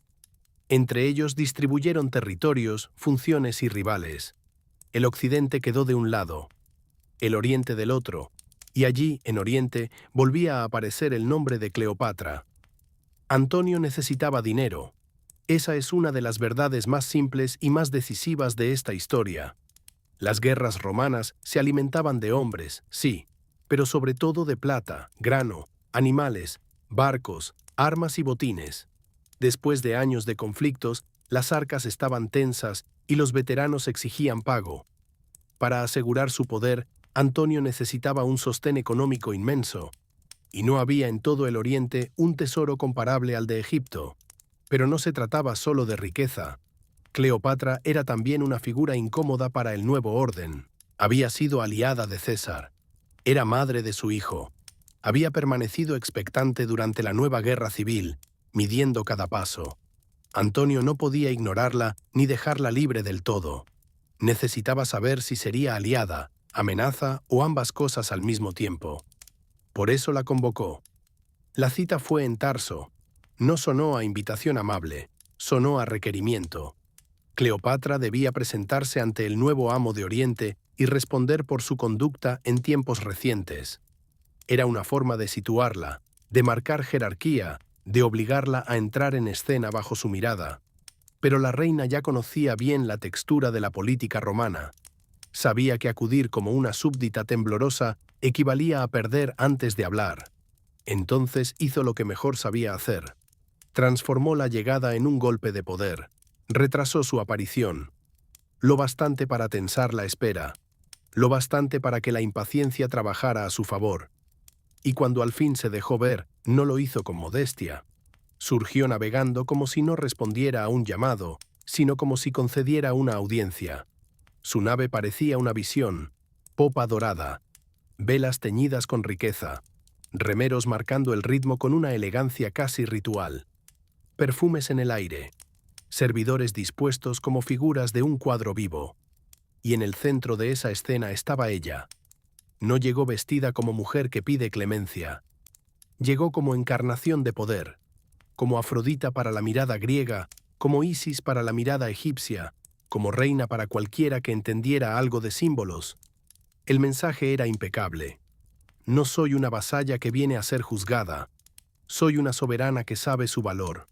Entre ellos distribuyeron territorios, funciones y rivales. El occidente quedó de un lado, el oriente del otro, y allí, en Oriente, volvía a aparecer el nombre de Cleopatra. Antonio necesitaba dinero. Esa es una de las verdades más simples y más decisivas de esta historia. Las guerras romanas se alimentaban de hombres, sí, pero sobre todo de plata, grano, animales, barcos, armas y botines. Después de años de conflictos, las arcas estaban tensas y los veteranos exigían pago. Para asegurar su poder, Antonio necesitaba un sostén económico inmenso, y no había en todo el Oriente un tesoro comparable al de Egipto. Pero no se trataba solo de riqueza. Cleopatra era también una figura incómoda para el nuevo orden. Había sido aliada de César. Era madre de su hijo. Había permanecido expectante durante la nueva guerra civil, midiendo cada paso. Antonio no podía ignorarla ni dejarla libre del todo. Necesitaba saber si sería aliada, amenaza o ambas cosas al mismo tiempo. Por eso la convocó. La cita fue en Tarso. No sonó a invitación amable, sonó a requerimiento. Cleopatra debía presentarse ante el nuevo amo de Oriente y responder por su conducta en tiempos recientes. Era una forma de situarla, de marcar jerarquía, de obligarla a entrar en escena bajo su mirada. Pero la reina ya conocía bien la textura de la política romana. Sabía que acudir como una súbdita temblorosa equivalía a perder antes de hablar. Entonces hizo lo que mejor sabía hacer. Transformó la llegada en un golpe de poder. Retrasó su aparición. Lo bastante para tensar la espera. Lo bastante para que la impaciencia trabajara a su favor. Y cuando al fin se dejó ver, no lo hizo con modestia. Surgió navegando como si no respondiera a un llamado, sino como si concediera una audiencia. Su nave parecía una visión: popa dorada, velas teñidas con riqueza, remeros marcando el ritmo con una elegancia casi ritual, perfumes en el aire, servidores dispuestos como figuras de un cuadro vivo. Y en el centro de esa escena estaba ella. No llegó vestida como mujer que pide clemencia. Llegó como encarnación de poder, como Afrodita para la mirada griega, como Isis para la mirada egipcia, como reina para cualquiera que entendiera algo de símbolos. El mensaje era impecable. No soy una vasalla que viene a ser juzgada. Soy una soberana que sabe su valor.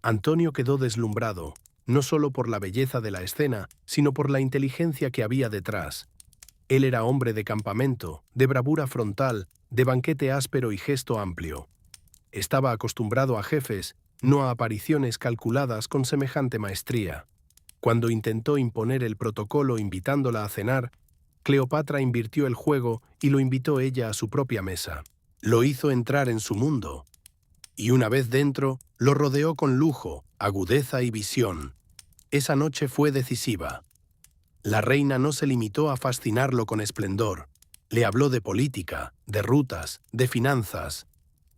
Antonio quedó deslumbrado, no solo por la belleza de la escena, sino por la inteligencia que había detrás. Él era hombre de campamento, de bravura frontal, de banquete áspero y gesto amplio. Estaba acostumbrado a jefes, no a apariciones calculadas con semejante maestría. Cuando intentó imponer el protocolo invitándola a cenar, Cleopatra invirtió el juego y lo invitó ella a su propia mesa. Lo hizo entrar en su mundo. Y una vez dentro, lo rodeó con lujo, agudeza y visión. Esa noche fue decisiva. La reina no se limitó a fascinarlo con esplendor. Le habló de política, de rutas, de finanzas,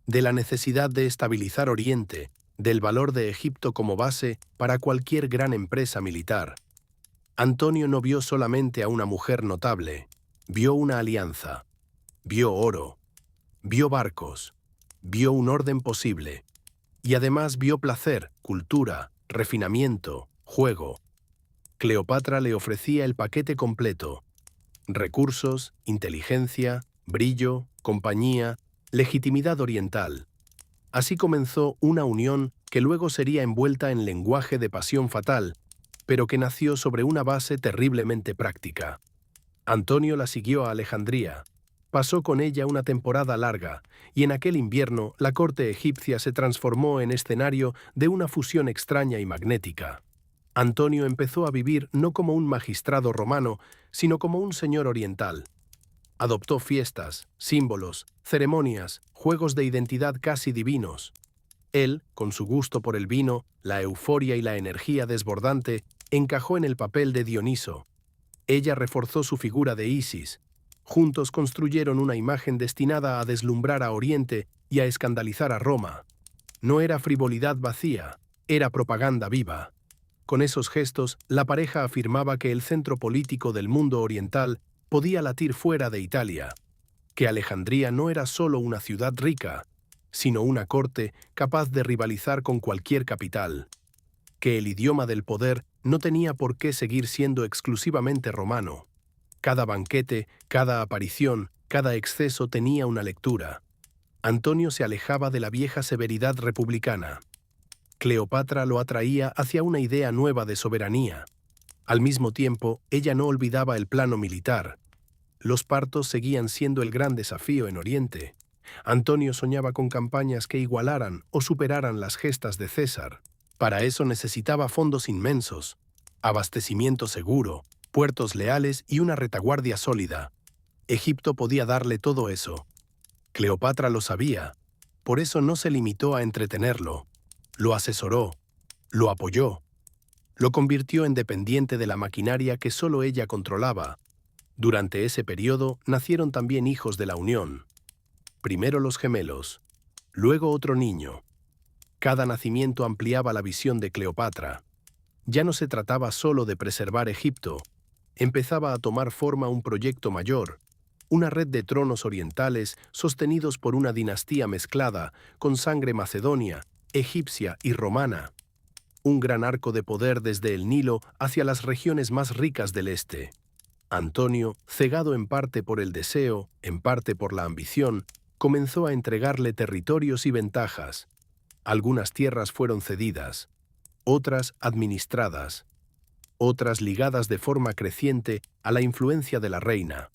de la necesidad de estabilizar Oriente, del valor de Egipto como base para cualquier gran empresa militar. Antonio no vio solamente a una mujer notable, vio una alianza, vio oro, vio barcos, vio un orden posible, y además vio placer, cultura, refinamiento, juego. Cleopatra le ofrecía el paquete completo: recursos, inteligencia, brillo, compañía, legitimidad oriental. Así comenzó una unión que luego sería envuelta en lenguaje de pasión fatal, pero que nació sobre una base terriblemente práctica. Antonio la siguió a Alejandría. Pasó con ella una temporada larga, y en aquel invierno la corte egipcia se transformó en escenario de una fusión extraña y magnética. Antonio empezó a vivir no como un magistrado romano, sino como un señor oriental. Adoptó fiestas, símbolos, ceremonias, juegos de identidad casi divinos. Él, con su gusto por el vino, la euforia y la energía desbordante, encajó en el papel de Dioniso. Ella reforzó su figura de Isis. Juntos construyeron una imagen destinada a deslumbrar a Oriente y a escandalizar a Roma. No era frivolidad vacía, era propaganda viva. Con esos gestos, la pareja afirmaba que el centro político del mundo oriental podía latir fuera de Italia, que Alejandría no era solo una ciudad rica, sino una corte capaz de rivalizar con cualquier capital, que el idioma del poder no tenía por qué seguir siendo exclusivamente romano. Cada banquete, cada aparición, cada exceso tenía una lectura. Antonio se alejaba de la vieja severidad republicana. Cleopatra lo atraía hacia una idea nueva de soberanía. Al mismo tiempo, ella no olvidaba el plano militar. Los partos seguían siendo el gran desafío en Oriente. Antonio soñaba con campañas que igualaran o superaran las gestas de César. Para eso necesitaba fondos inmensos, abastecimiento seguro, puertos leales y una retaguardia sólida. Egipto podía darle todo eso. Cleopatra lo sabía, por eso no se limitó a entretenerlo. Lo asesoró, lo apoyó, lo convirtió en dependiente de la maquinaria que solo ella controlaba. Durante ese periodo nacieron también hijos de la unión. Primero los gemelos, luego otro niño. Cada nacimiento ampliaba la visión de Cleopatra. Ya no se trataba solo de preservar Egipto. Empezaba a tomar forma un proyecto mayor, una red de tronos orientales sostenidos por una dinastía mezclada con sangre macedonia, egipcia y romana. Un gran arco de poder desde el Nilo hacia las regiones más ricas del este. Antonio, cegado en parte por el deseo, en parte por la ambición, comenzó a entregarle territorios y ventajas. Algunas tierras fueron cedidas, otras administradas, otras ligadas de forma creciente a la influencia de la reina.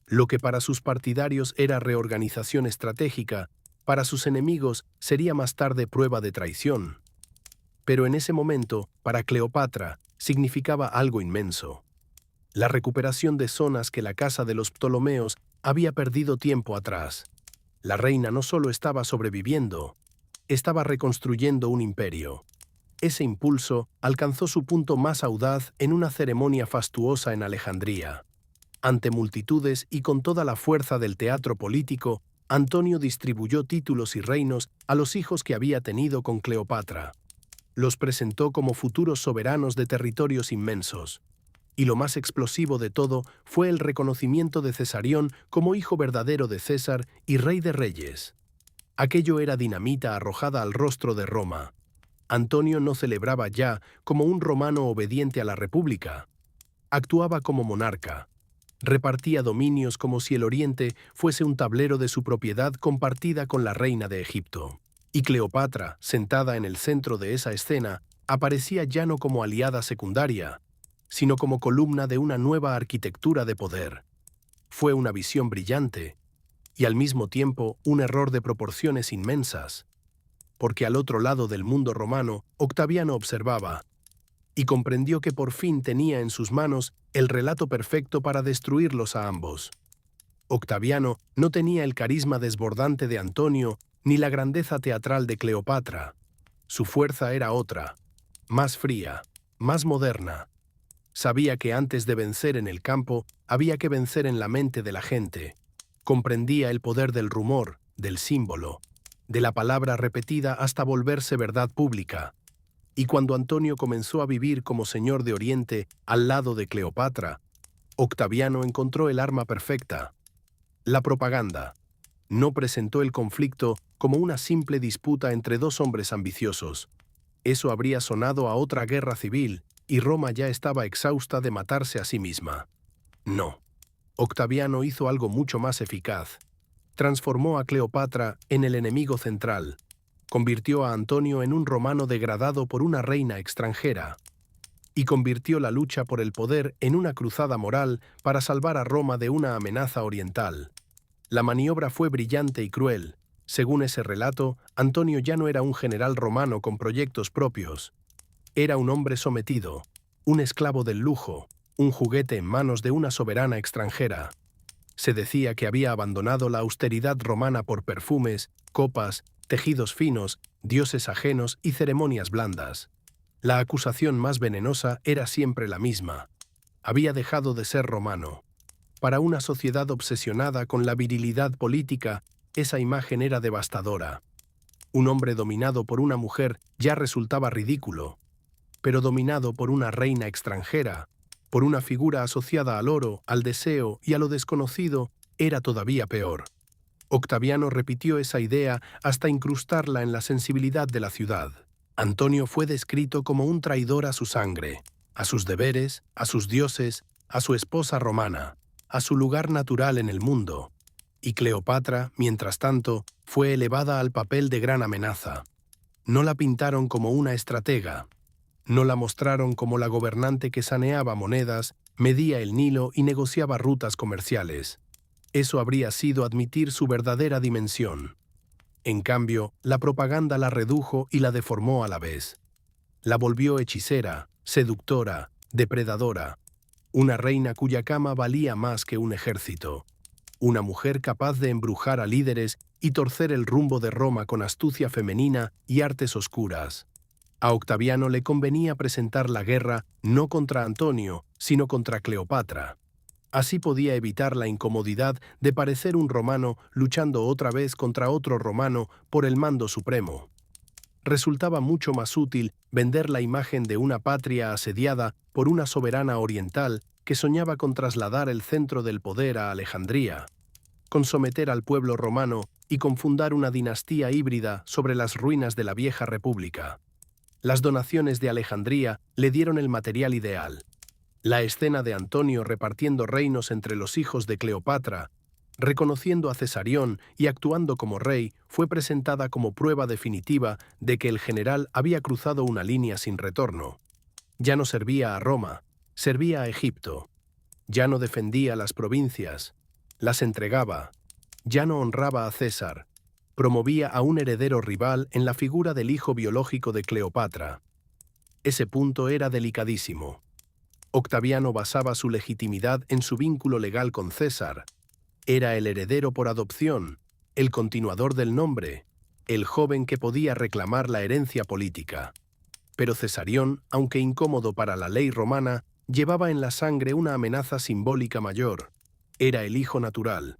Lo que para sus partidarios era reorganización estratégica, para sus enemigos sería más tarde prueba de traición. Pero en ese momento, para Cleopatra, significaba algo inmenso. La recuperación de zonas que la casa de los Ptolomeos había perdido tiempo atrás. La reina no solo estaba sobreviviendo, estaba reconstruyendo un imperio. Ese impulso alcanzó su punto más audaz en una ceremonia fastuosa en Alejandría. Ante multitudes y con toda la fuerza del teatro político, Antonio distribuyó títulos y reinos a los hijos que había tenido con Cleopatra. Los presentó como futuros soberanos de territorios inmensos. Y lo más explosivo de todo fue el reconocimiento de Cesarión como hijo verdadero de César y rey de reyes. Aquello era dinamita arrojada al rostro de Roma. Antonio no celebraba ya como un romano obediente a la República. Actuaba como monarca. Repartía dominios como si el Oriente fuese un tablero de su propiedad compartida con la reina de Egipto. Y Cleopatra, sentada en el centro de esa escena, aparecía ya no como aliada secundaria, sino como columna de una nueva arquitectura de poder. Fue una visión brillante, y al mismo tiempo un error de proporciones inmensas, porque al otro lado del mundo romano, Octaviano observaba, y comprendió que por fin tenía en sus manos el relato perfecto para destruirlos a ambos. Octaviano no tenía el carisma desbordante de Antonio ni la grandeza teatral de Cleopatra. Su fuerza era otra, más fría, más moderna. Sabía que antes de vencer en el campo, había que vencer en la mente de la gente. Comprendía el poder del rumor, del símbolo, de la palabra repetida hasta volverse verdad pública. Y cuando Antonio comenzó a vivir como señor de Oriente al lado de Cleopatra, Octaviano encontró el arma perfecta. La propaganda. No presentó el conflicto como una simple disputa entre dos hombres ambiciosos. Eso habría sonado a otra guerra civil, y Roma ya estaba exhausta de matarse a sí misma. No. Octaviano hizo algo mucho más eficaz. Transformó a Cleopatra en el enemigo central. Convirtió a Antonio en un romano degradado por una reina extranjera. Y convirtió la lucha por el poder en una cruzada moral para salvar a Roma de una amenaza oriental. La maniobra fue brillante y cruel. Según ese relato, Antonio ya no era un general romano con proyectos propios. Era un hombre sometido, un esclavo del lujo, un juguete en manos de una soberana extranjera. Se decía que había abandonado la austeridad romana por perfumes, copas, tejidos finos, dioses ajenos y ceremonias blandas. La acusación más venenosa era siempre la misma. Había dejado de ser romano. Para una sociedad obsesionada con la virilidad política, esa imagen era devastadora. Un hombre dominado por una mujer ya resultaba ridículo, pero dominado por una reina extranjera, por una figura asociada al oro, al deseo y a lo desconocido, era todavía peor. Octaviano repitió esa idea hasta incrustarla en la sensibilidad de la ciudad. Antonio fue descrito como un traidor a su sangre, a sus deberes, a sus dioses, a su esposa romana, a su lugar natural en el mundo. Y Cleopatra, mientras tanto, fue elevada al papel de gran amenaza. No la pintaron como una estratega. No la mostraron como la gobernante que saneaba monedas, medía el Nilo y negociaba rutas comerciales. Eso habría sido admitir su verdadera dimensión. En cambio, la propaganda la redujo y la deformó a la vez. La volvió hechicera, seductora, depredadora. Una reina cuya cama valía más que un ejército. Una mujer capaz de embrujar a líderes y torcer el rumbo de Roma con astucia femenina y artes oscuras. A Octaviano le convenía presentar la guerra no contra Antonio, sino contra Cleopatra. Así podía evitar la incomodidad de parecer un romano luchando otra vez contra otro romano por el mando supremo. Resultaba mucho más útil vender la imagen de una patria asediada por una soberana oriental que soñaba con trasladar el centro del poder a Alejandría, con someter al pueblo romano y con fundar una dinastía híbrida sobre las ruinas de la vieja república. Las donaciones de Alejandría le dieron el material ideal. La escena de Antonio repartiendo reinos entre los hijos de Cleopatra, reconociendo a Cesarión y actuando como rey, fue presentada como prueba definitiva de que el general había cruzado una línea sin retorno. Ya no servía a Roma, servía a Egipto. Ya no defendía las provincias, las entregaba. Ya no honraba a César, promovía a un heredero rival en la figura del hijo biológico de Cleopatra. Ese punto era delicadísimo. Octaviano basaba su legitimidad en su vínculo legal con César. Era el heredero por adopción, el continuador del nombre, el joven que podía reclamar la herencia política. Pero Cesarión, aunque incómodo para la ley romana, llevaba en la sangre una amenaza simbólica mayor. Era el hijo natural.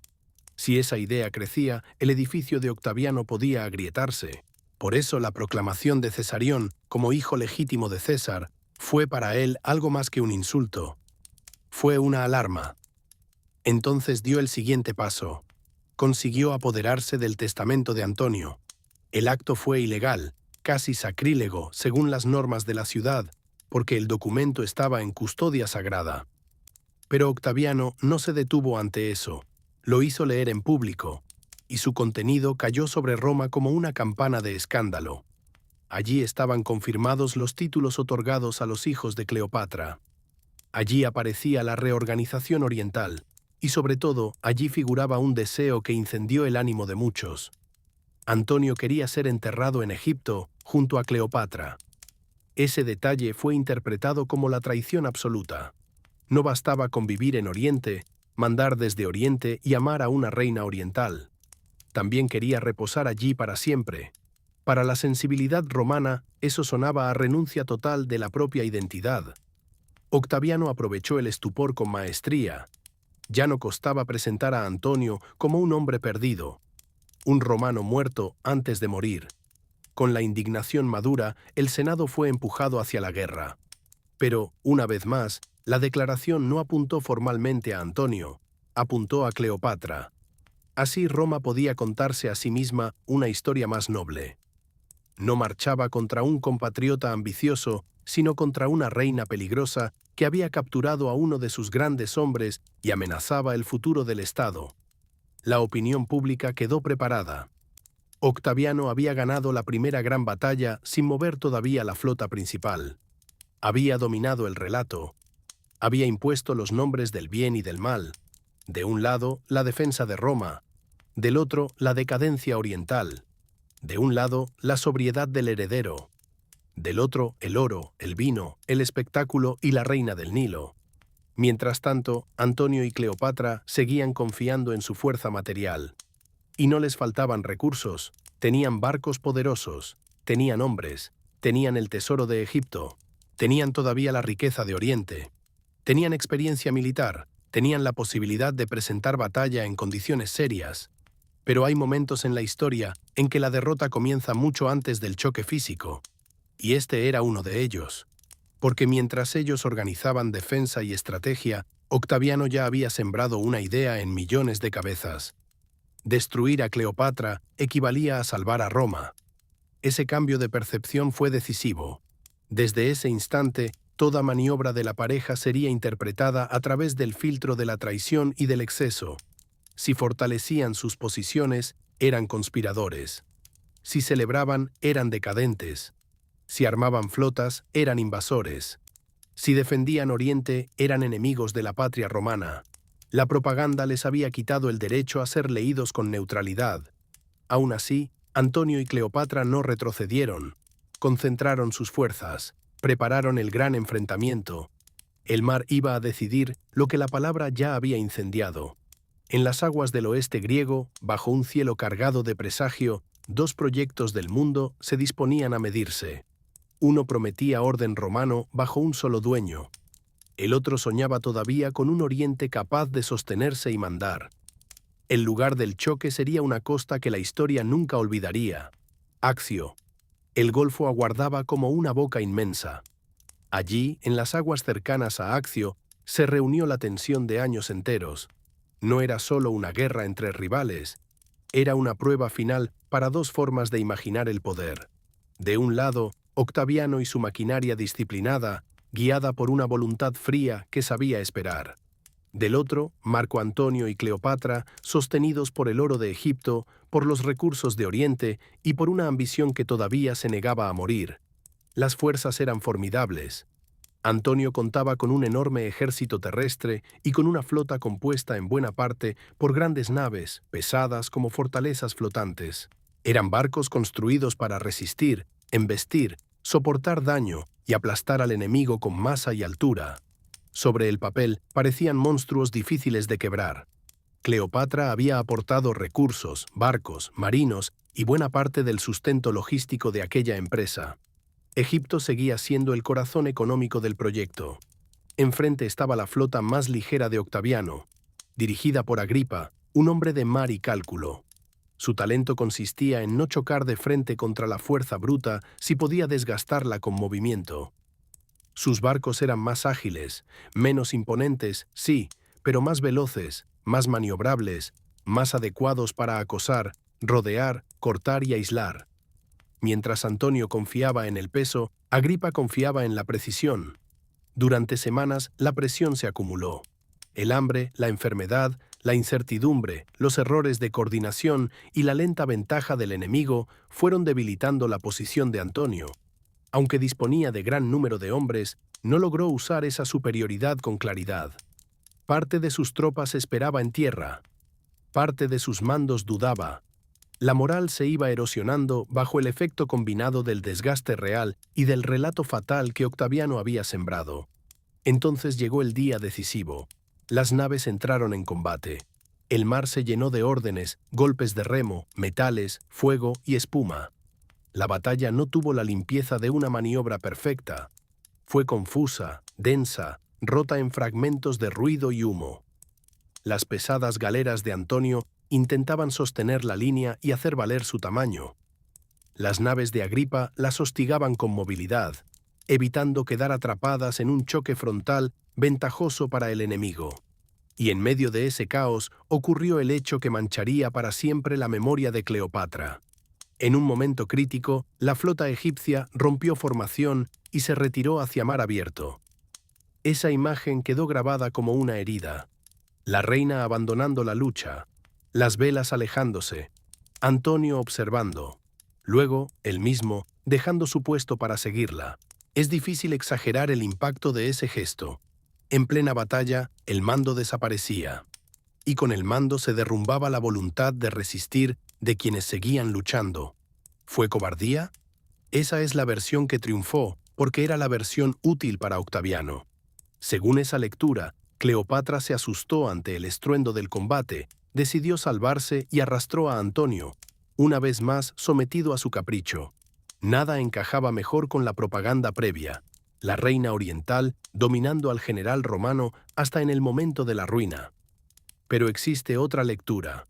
Si esa idea crecía, el edificio de Octaviano podía agrietarse. Por eso la proclamación de Cesarión como hijo legítimo de César fue para él algo más que un insulto. Fue una alarma. Entonces dio el siguiente paso. Consiguió apoderarse del testamento de Antonio. El acto fue ilegal, casi sacrílego según las normas de la ciudad, porque el documento estaba en custodia sagrada. Pero Octaviano no se detuvo ante eso. Lo hizo leer en público, y su contenido cayó sobre Roma como una campana de escándalo. Allí estaban confirmados los títulos otorgados a los hijos de Cleopatra. Allí aparecía la reorganización oriental, y sobre todo allí figuraba un deseo que incendió el ánimo de muchos. Antonio quería ser enterrado en Egipto junto a Cleopatra. Ese detalle fue interpretado como la traición absoluta. No bastaba con vivir en Oriente, mandar desde Oriente y amar a una reina oriental. También quería reposar allí para siempre. Para la sensibilidad romana, eso sonaba a renuncia total de la propia identidad. Octaviano aprovechó el estupor con maestría. Ya no costaba presentar a Antonio como un hombre perdido, un romano muerto antes de morir. Con la indignación madura, el Senado fue empujado hacia la guerra. Pero, una vez más, la declaración no apuntó formalmente a Antonio, apuntó a Cleopatra. Así Roma podía contarse a sí misma una historia más noble. No marchaba contra un compatriota ambicioso, sino contra una reina peligrosa que había capturado a uno de sus grandes hombres y amenazaba el futuro del Estado. La opinión pública quedó preparada. Octaviano había ganado la primera gran batalla sin mover todavía la flota principal. Había dominado el relato. Había impuesto los nombres del bien y del mal. De un lado, la defensa de Roma. Del otro, la decadencia oriental. De un lado, la sobriedad del heredero. Del otro, el oro, el vino, el espectáculo y la reina del Nilo. Mientras tanto, Antonio y Cleopatra seguían confiando en su fuerza material. Y no les faltaban recursos, tenían barcos poderosos, tenían hombres, tenían el tesoro de Egipto, tenían todavía la riqueza de Oriente, tenían experiencia militar, tenían la posibilidad de presentar batalla en condiciones serias. Pero hay momentos en la historia en que la derrota comienza mucho antes del choque físico. Y este era uno de ellos. Porque mientras ellos organizaban defensa y estrategia, Octaviano ya había sembrado una idea en millones de cabezas. Destruir a Cleopatra equivalía a salvar a Roma. Ese cambio de percepción fue decisivo. Desde ese instante, toda maniobra de la pareja sería interpretada a través del filtro de la traición y del exceso. Si fortalecían sus posiciones, eran conspiradores. Si celebraban, eran decadentes. Si armaban flotas, eran invasores. Si defendían Oriente, eran enemigos de la patria romana. La propaganda les había quitado el derecho a ser leídos con neutralidad. Aún así, Antonio y Cleopatra no retrocedieron. Concentraron sus fuerzas, prepararon el gran enfrentamiento. El mar iba a decidir lo que la palabra ya había incendiado. En las aguas del oeste griego, bajo un cielo cargado de presagio, dos proyectos del mundo se disponían a medirse. Uno prometía orden romano bajo un solo dueño. El otro soñaba todavía con un Oriente capaz de sostenerse y mandar. El lugar del choque sería una costa que la historia nunca olvidaría. Accio. El golfo aguardaba como una boca inmensa. Allí, en las aguas cercanas a Accio, se reunió la tensión de años enteros. No era solo una guerra entre rivales, era una prueba final para dos formas de imaginar el poder. De un lado, Octaviano y su maquinaria disciplinada, guiada por una voluntad fría que sabía esperar. Del otro, Marco Antonio y Cleopatra, sostenidos por el oro de Egipto, por los recursos de Oriente y por una ambición que todavía se negaba a morir. Las fuerzas eran formidables. Antonio contaba con un enorme ejército terrestre y con una flota compuesta en buena parte por grandes naves, pesadas como fortalezas flotantes. Eran barcos construidos para resistir, embestir, soportar daño y aplastar al enemigo con masa y altura. Sobre el papel parecían monstruos difíciles de quebrar. Cleopatra había aportado recursos, barcos, marinos y buena parte del sustento logístico de aquella empresa. Egipto seguía siendo el corazón económico del proyecto. Enfrente estaba la flota más ligera de Octaviano, dirigida por Agripa, un hombre de mar y cálculo. Su talento consistía en no chocar de frente contra la fuerza bruta si podía desgastarla con movimiento. Sus barcos eran más ágiles, menos imponentes, sí, pero más veloces, más maniobrables, más adecuados para acosar, rodear, cortar y aislar. Mientras Antonio confiaba en el peso, Agripa confiaba en la precisión. Durante semanas, la presión se acumuló. El hambre, la enfermedad, la incertidumbre, los errores de coordinación y la lenta ventaja del enemigo fueron debilitando la posición de Antonio. Aunque disponía de gran número de hombres, no logró usar esa superioridad con claridad. Parte de sus tropas esperaba en tierra. Parte de sus mandos dudaba. La moral se iba erosionando bajo el efecto combinado del desgaste real y del relato fatal que Octaviano había sembrado. Entonces llegó el día decisivo. Las naves entraron en combate. El mar se llenó de órdenes, golpes de remo, metales, fuego y espuma. La batalla no tuvo la limpieza de una maniobra perfecta. Fue confusa, densa, rota en fragmentos de ruido y humo. Las pesadas galeras de Antonio intentaban sostener la línea y hacer valer su tamaño. Las naves de Agripa las hostigaban con movilidad, evitando quedar atrapadas en un choque frontal ventajoso para el enemigo. Y en medio de ese caos ocurrió el hecho que mancharía para siempre la memoria de Cleopatra. En un momento crítico, la flota egipcia rompió formación y se retiró hacia mar abierto. Esa imagen quedó grabada como una herida. La reina abandonando la lucha, las velas alejándose, Antonio observando. Luego, él mismo, dejando su puesto para seguirla. Es difícil exagerar el impacto de ese gesto. En plena batalla, el mando desaparecía. Y con el mando se derrumbaba la voluntad de resistir de quienes seguían luchando. ¿Fue cobardía? Esa es la versión que triunfó, porque era la versión útil para Octaviano. Según esa lectura, Cleopatra se asustó ante el estruendo del combate, decidió salvarse y arrastró a Antonio, una vez más sometido a su capricho. Nada encajaba mejor con la propaganda previa. La reina oriental dominando al general romano hasta en el momento de la ruina. Pero existe otra lectura.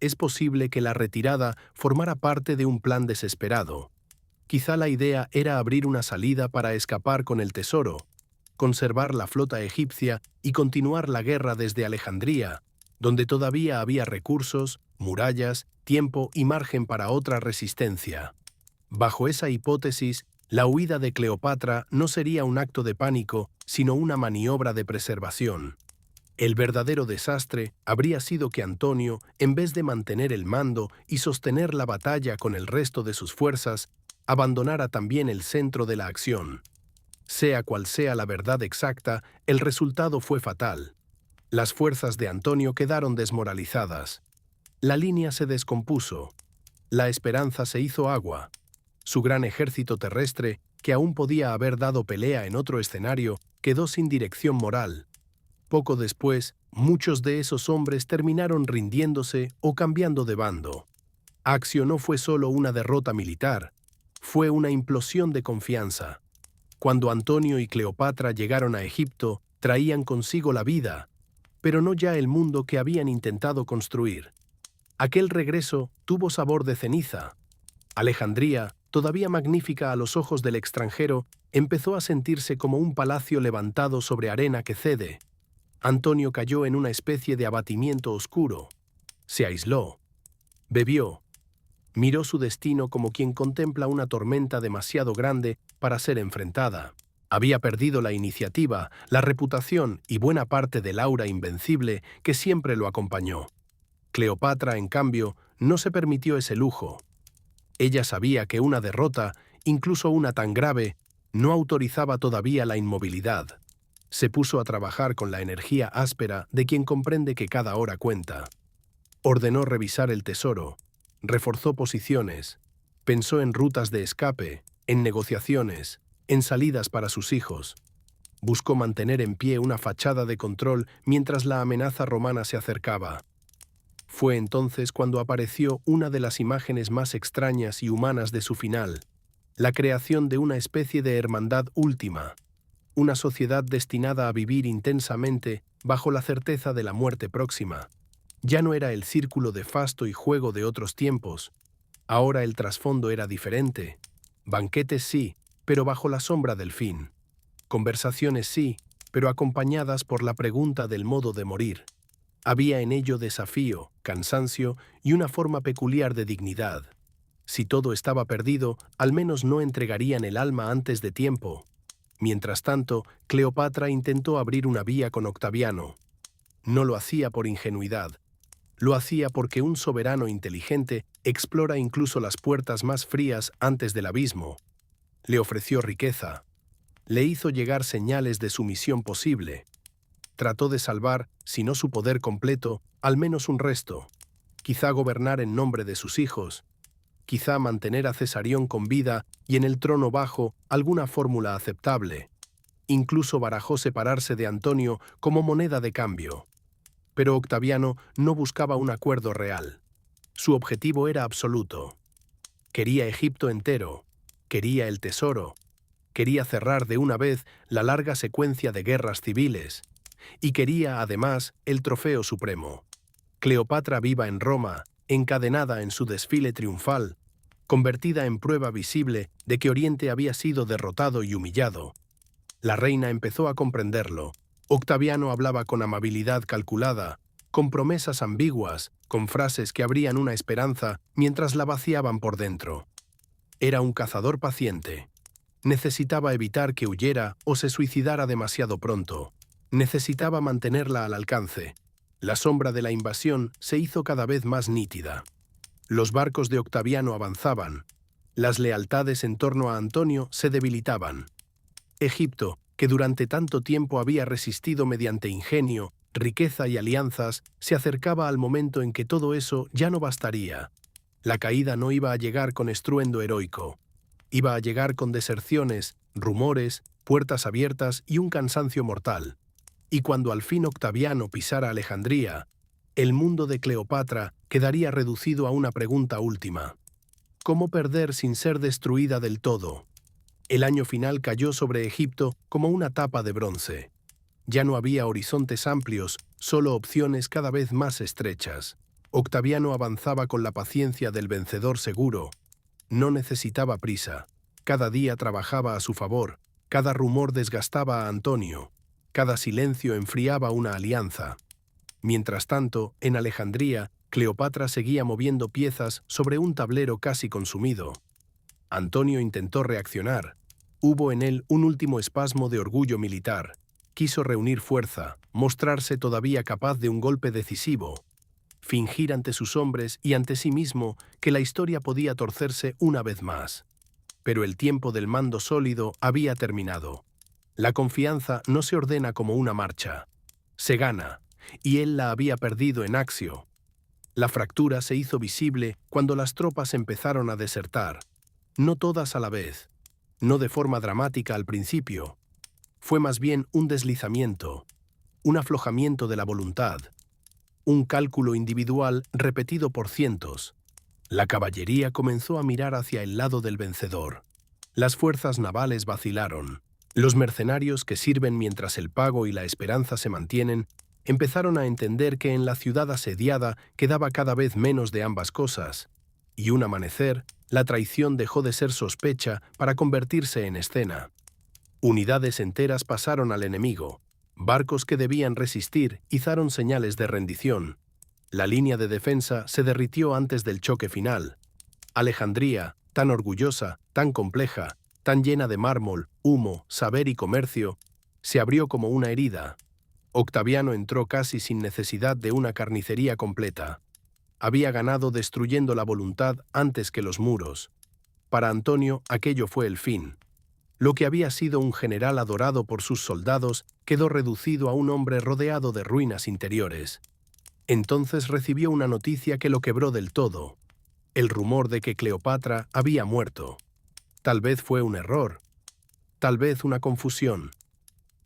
Es posible que la retirada formara parte de un plan desesperado. Quizá la idea era abrir una salida para escapar con el tesoro, conservar la flota egipcia y continuar la guerra desde Alejandría, donde todavía había recursos, murallas, tiempo y margen para otra resistencia. Bajo esa hipótesis, la huida de Cleopatra no sería un acto de pánico, sino una maniobra de preservación. El verdadero desastre habría sido que Antonio, en vez de mantener el mando y sostener la batalla con el resto de sus fuerzas, abandonara también el centro de la acción. Sea cual sea la verdad exacta, el resultado fue fatal. Las fuerzas de Antonio quedaron desmoralizadas. La línea se descompuso. La esperanza se hizo agua. Su gran ejército terrestre, que aún podía haber dado pelea en otro escenario, quedó sin dirección moral. Poco después, muchos de esos hombres terminaron rindiéndose o cambiando de bando. Accio no fue solo una derrota militar, fue una implosión de confianza. Cuando Antonio y Cleopatra llegaron a Egipto, traían consigo la vida, pero no ya el mundo que habían intentado construir. Aquel regreso tuvo sabor de ceniza. Alejandría, todavía magnífica a los ojos del extranjero, empezó a sentirse como un palacio levantado sobre arena que cede. Antonio cayó en una especie de abatimiento oscuro. Se aisló. Bebió. Miró su destino como quien contempla una tormenta demasiado grande para ser enfrentada. Había perdido la iniciativa, la reputación y buena parte del aura invencible que siempre lo acompañó. Cleopatra, en cambio, no se permitió ese lujo. Ella sabía que una derrota, incluso una tan grave, no autorizaba todavía la inmovilidad. Se puso a trabajar con la energía áspera de quien comprende que cada hora cuenta. Ordenó revisar el tesoro, reforzó posiciones, pensó en rutas de escape, en negociaciones, en salidas para sus hijos. Buscó mantener en pie una fachada de control mientras la amenaza romana se acercaba. Fue entonces cuando apareció una de las imágenes más extrañas y humanas de su final, la creación de una especie de hermandad última, una sociedad destinada a vivir intensamente bajo la certeza de la muerte próxima. Ya no era el círculo de fasto y juego de otros tiempos. Ahora el trasfondo era diferente. Banquetes sí, pero bajo la sombra del fin. Conversaciones sí, pero acompañadas por la pregunta del modo de morir. Había en ello desafío, cansancio y una forma peculiar de dignidad. Si todo estaba perdido, al menos no entregarían el alma antes de tiempo. Mientras tanto, Cleopatra intentó abrir una vía con Octaviano. No lo hacía por ingenuidad. Lo hacía porque un soberano inteligente explora incluso las puertas más frías antes del abismo. Le ofreció riqueza. Le hizo llegar señales de su misión posible. Trató de salvar, si no su poder completo, al menos un resto. Quizá gobernar en nombre de sus hijos. Quizá mantener a Cesarión con vida y en el trono bajo alguna fórmula aceptable. Incluso barajó separarse de Antonio como moneda de cambio. Pero Octaviano no buscaba un acuerdo real. Su objetivo era absoluto. Quería Egipto entero, quería el tesoro, quería cerrar de una vez la larga secuencia de guerras civiles, y quería, además, el trofeo supremo. Cleopatra viva en Roma, encadenada en su desfile triunfal, convertida en prueba visible de que Oriente había sido derrotado y humillado. La reina empezó a comprenderlo. Octaviano hablaba con amabilidad calculada, con promesas ambiguas, con frases que abrían una esperanza mientras la vaciaban por dentro. Era un cazador paciente. Necesitaba evitar que huyera o se suicidara demasiado pronto. Necesitaba mantenerla al alcance. La sombra de la invasión se hizo cada vez más nítida. Los barcos de Octaviano avanzaban. Las lealtades en torno a Antonio se debilitaban. Egipto, que durante tanto tiempo había resistido mediante ingenio, riqueza y alianzas, se acercaba al momento en que todo eso ya no bastaría. La caída no iba a llegar con estruendo heroico. Iba a llegar con deserciones, rumores, puertas abiertas y un cansancio mortal. Y cuando al fin Octaviano pisara Alejandría, el mundo de Cleopatra quedaría reducido a una pregunta última: ¿cómo perder sin ser destruida del todo? El año final cayó sobre Egipto como una tapa de bronce. Ya no había horizontes amplios, solo opciones cada vez más estrechas. Octaviano avanzaba con la paciencia del vencedor seguro. No necesitaba prisa. Cada día trabajaba a su favor. Cada rumor desgastaba a Antonio. Cada silencio enfriaba una alianza. Mientras tanto, en Alejandría, Cleopatra seguía moviendo piezas sobre un tablero casi consumido. Antonio intentó reaccionar. Hubo en él un último espasmo de orgullo militar. Quiso reunir fuerza, mostrarse todavía capaz de un golpe decisivo, fingir ante sus hombres y ante sí mismo que la historia podía torcerse una vez más. Pero el tiempo del mando sólido había terminado. La confianza no se ordena como una marcha. Se gana, y él la había perdido en Accio. La fractura se hizo visible cuando las tropas empezaron a desertar. No todas a la vez, no de forma dramática al principio. Fue más bien un deslizamiento, un aflojamiento de la voluntad, un cálculo individual repetido por cientos. La caballería comenzó a mirar hacia el lado del vencedor. Las fuerzas navales vacilaron. Los mercenarios que sirven mientras el pago y la esperanza se mantienen empezaron a entender que en la ciudad asediada quedaba cada vez menos de ambas cosas. Y un amanecer, la traición dejó de ser sospecha para convertirse en escena. Unidades enteras pasaron al enemigo. Barcos que debían resistir izaron señales de rendición. La línea de defensa se derritió antes del choque final. Alejandría, tan orgullosa, tan compleja, tan llena de mármol, humo, saber y comercio, se abrió como una herida. Octaviano entró casi sin necesidad de una carnicería completa. Había ganado destruyendo la voluntad antes que los muros. Para Antonio, aquello fue el fin. Lo que había sido un general adorado por sus soldados quedó reducido a un hombre rodeado de ruinas interiores. Entonces recibió una noticia que lo quebró del todo: el rumor de que Cleopatra había muerto. Tal vez fue un error, tal vez una confusión,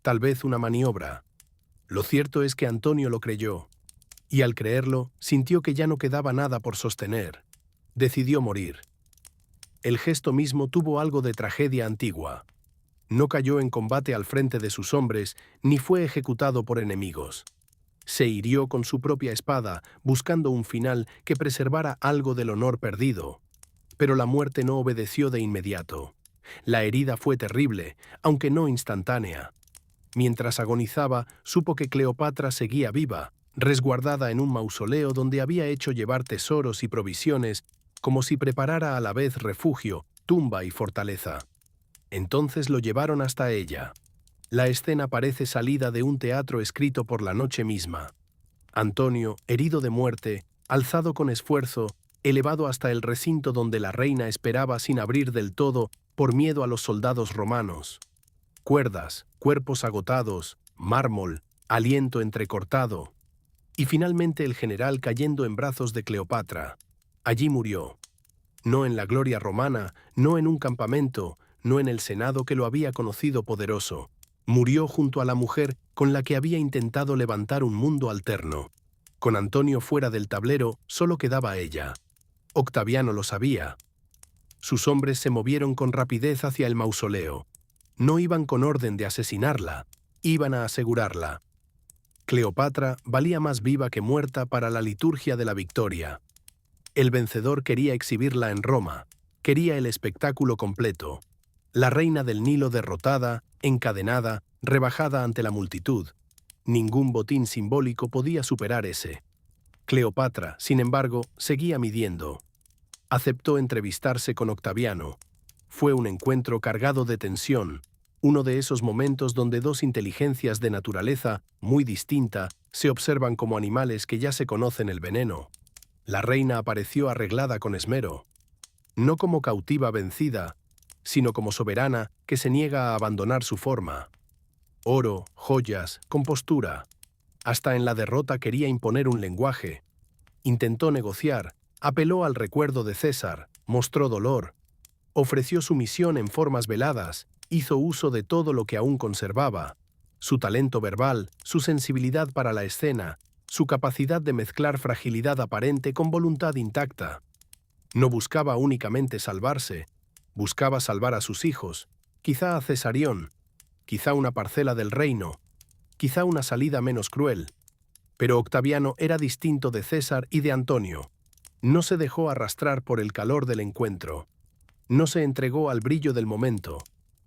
tal vez una maniobra. Lo cierto es que Antonio lo creyó, y al creerlo sintió que ya no quedaba nada por sostener. Decidió morir. El gesto mismo tuvo algo de tragedia antigua. No cayó en combate al frente de sus hombres, ni fue ejecutado por enemigos. Se hirió con su propia espada, buscando un final que preservara algo del honor perdido. Pero la muerte no obedeció de inmediato. La herida fue terrible, aunque no instantánea. Mientras agonizaba, supo que Cleopatra seguía viva, resguardada en un mausoleo donde había hecho llevar tesoros y provisiones, como si preparara a la vez refugio, tumba y fortaleza. Entonces lo llevaron hasta ella. La escena parece salida de un teatro escrito por la noche misma. Antonio, herido de muerte, alzado con esfuerzo, elevado hasta el recinto donde la reina esperaba sin abrir del todo por miedo a los soldados romanos. Cuerdas, cuerpos agotados, mármol, aliento entrecortado. Y finalmente el general cayendo en brazos de Cleopatra. Allí murió. No en la gloria romana, no en un campamento, no en el Senado que lo había conocido poderoso. Murió junto a la mujer con la que había intentado levantar un mundo alterno. Con Antonio fuera del tablero, solo quedaba ella. Octaviano lo sabía. Sus hombres se movieron con rapidez hacia el mausoleo. No iban con orden de asesinarla, iban a asegurarla. Cleopatra valía más viva que muerta para la liturgia de la victoria. El vencedor quería exhibirla en Roma, quería el espectáculo completo. La reina del Nilo derrotada, encadenada, rebajada ante la multitud. Ningún botín simbólico podía superar ese. Cleopatra, sin embargo, seguía midiendo. Aceptó entrevistarse con Octaviano. Fue un encuentro cargado de tensión, uno de esos momentos donde dos inteligencias de naturaleza muy distinta se observan como animales que ya se conocen el veneno. La reina apareció arreglada con esmero, no como cautiva vencida, sino como soberana que se niega a abandonar su forma. Oro, joyas, compostura. Hasta en la derrota quería imponer un lenguaje. Intentó negociar, apeló al recuerdo de César, mostró dolor, ofreció sumisión en formas veladas, hizo uso de todo lo que aún conservaba. su talento verbal, su sensibilidad para la escena, su capacidad de mezclar fragilidad aparente con voluntad intacta. No buscaba únicamente salvarse, buscaba salvar a sus hijos, quizá a Cesarión, quizá una parcela del reino, quizá una salida menos cruel. Pero Octaviano era distinto de César y de Antonio. No se dejó arrastrar por el calor del encuentro. No se entregó al brillo del momento.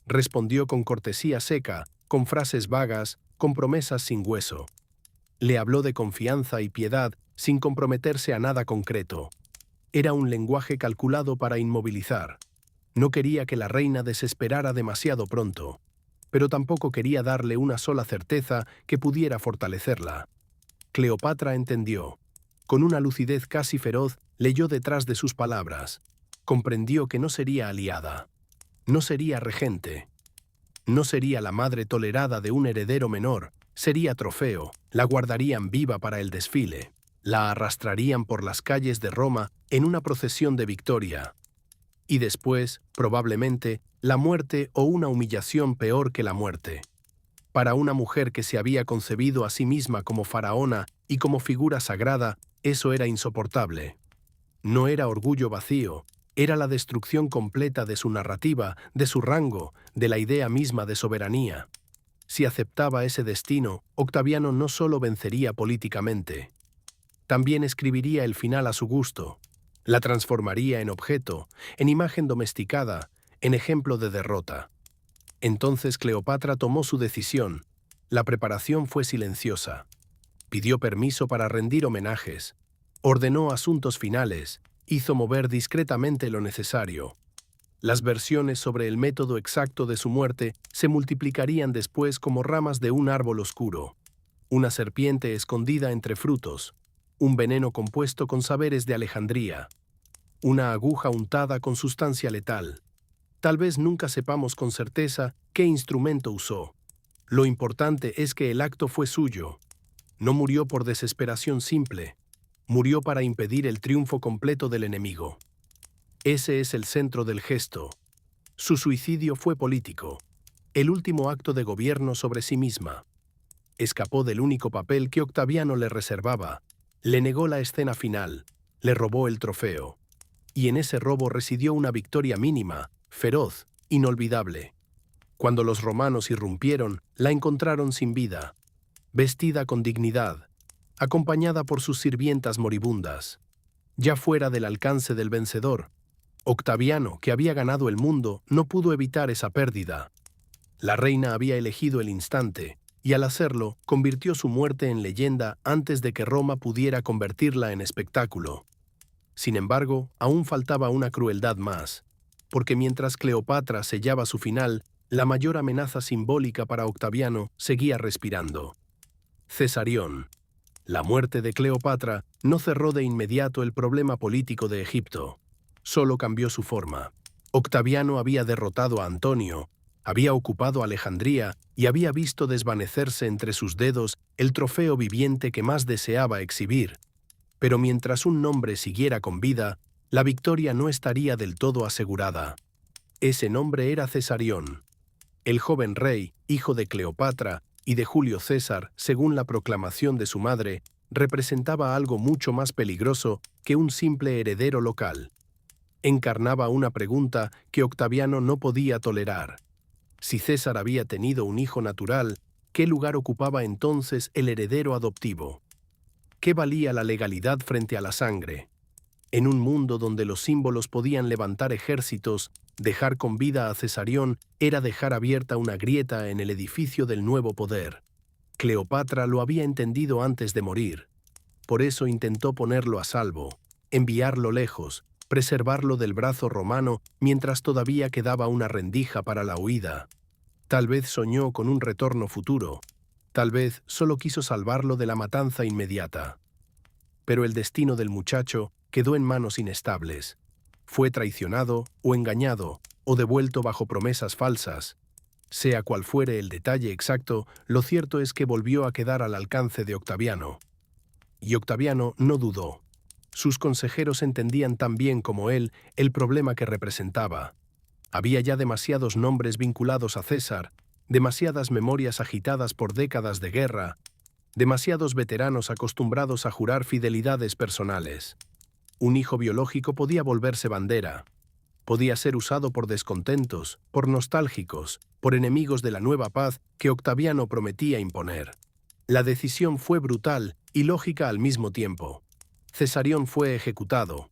Respondió con cortesía seca, con frases vagas, con promesas sin hueso. Le habló de confianza y piedad sin comprometerse a nada concreto. Era un lenguaje calculado para inmovilizar. No quería que la reina desesperara demasiado pronto, pero tampoco quería darle una sola certeza que pudiera fortalecerla. Cleopatra entendió. Con una lucidez casi feroz, leyó detrás de sus palabras. Comprendió que no sería aliada. No sería regente. No sería la madre tolerada de un heredero menor. Sería trofeo. La guardarían viva para el desfile. La arrastrarían por las calles de Roma en una procesión de victoria. Y después, probablemente, la muerte o una humillación peor que la muerte. Para una mujer que se había concebido a sí misma como faraona y como figura sagrada, eso era insoportable. No era orgullo vacío, era la destrucción completa de su narrativa, de su rango, de la idea misma de soberanía. Si aceptaba ese destino, Octaviano no solo vencería políticamente, también escribiría el final a su gusto. La transformaría en objeto, en imagen domesticada, en ejemplo de derrota. Entonces Cleopatra tomó su decisión. La preparación fue silenciosa. Pidió permiso para rendir homenajes. Ordenó asuntos finales. Hizo mover discretamente lo necesario. Las versiones sobre el método exacto de su muerte se multiplicarían después como ramas de un árbol oscuro. Una serpiente escondida entre frutos. Un veneno compuesto con saberes de Alejandría. Una aguja untada con sustancia letal. Tal vez nunca sepamos con certeza qué instrumento usó. Lo importante es que el acto fue suyo. No murió por desesperación simple. Murió para impedir el triunfo completo del enemigo. Ese es el centro del gesto. Su suicidio fue político. El último acto de gobierno sobre sí misma. Escapó del único papel que Octaviano le reservaba. Le negó la escena final. Le robó el trofeo. Y en ese robo residió una victoria mínima, feroz, inolvidable. Cuando los romanos irrumpieron, la encontraron sin vida, vestida con dignidad, acompañada por sus sirvientas moribundas. Ya fuera del alcance del vencedor, Octaviano, que había ganado el mundo, no pudo evitar esa pérdida. La reina había elegido el instante, y al hacerlo, convirtió su muerte en leyenda antes de que Roma pudiera convertirla en espectáculo. Sin embargo, aún faltaba una crueldad más, porque mientras Cleopatra sellaba su final, la mayor amenaza simbólica para Octaviano seguía respirando. Cesarión. La muerte de Cleopatra no cerró de inmediato el problema político de Egipto, solo cambió su forma. Octaviano había derrotado a Antonio, había ocupado Alejandría y había visto desvanecerse entre sus dedos el trofeo viviente que más deseaba exhibir. Pero mientras un nombre siguiera con vida, la victoria no estaría del todo asegurada. Ese nombre era Cesarión. El joven rey, hijo de Cleopatra y de Julio César, según la proclamación de su madre, representaba algo mucho más peligroso que un simple heredero local. Encarnaba una pregunta que Octaviano no podía tolerar. Si César había tenido un hijo natural, ¿qué lugar ocupaba entonces el heredero adoptivo? ¿Qué valía la legalidad frente a la sangre? En un mundo donde los símbolos podían levantar ejércitos, dejar con vida a Cesarión era dejar abierta una grieta en el edificio del nuevo poder. Cleopatra lo había entendido antes de morir. Por eso intentó ponerlo a salvo, enviarlo lejos, preservarlo del brazo romano mientras todavía quedaba una rendija para la huida. Tal vez soñó con un retorno futuro. Tal vez solo quiso salvarlo de la matanza inmediata. Pero el destino del muchacho quedó en manos inestables. Fue traicionado o engañado o devuelto bajo promesas falsas. Sea cual fuere el detalle exacto, lo cierto es que volvió a quedar al alcance de Octaviano. Y Octaviano no dudó. Sus consejeros entendían tan bien como él el problema que representaba. Había ya demasiados nombres vinculados a César, demasiadas memorias agitadas por décadas de guerra, demasiados veteranos acostumbrados a jurar fidelidades personales. Un hijo biológico podía volverse bandera. Podía ser usado por descontentos, por nostálgicos, por enemigos de la nueva paz que Octaviano prometía imponer. La decisión fue brutal y lógica al mismo tiempo. Cesarión fue ejecutado.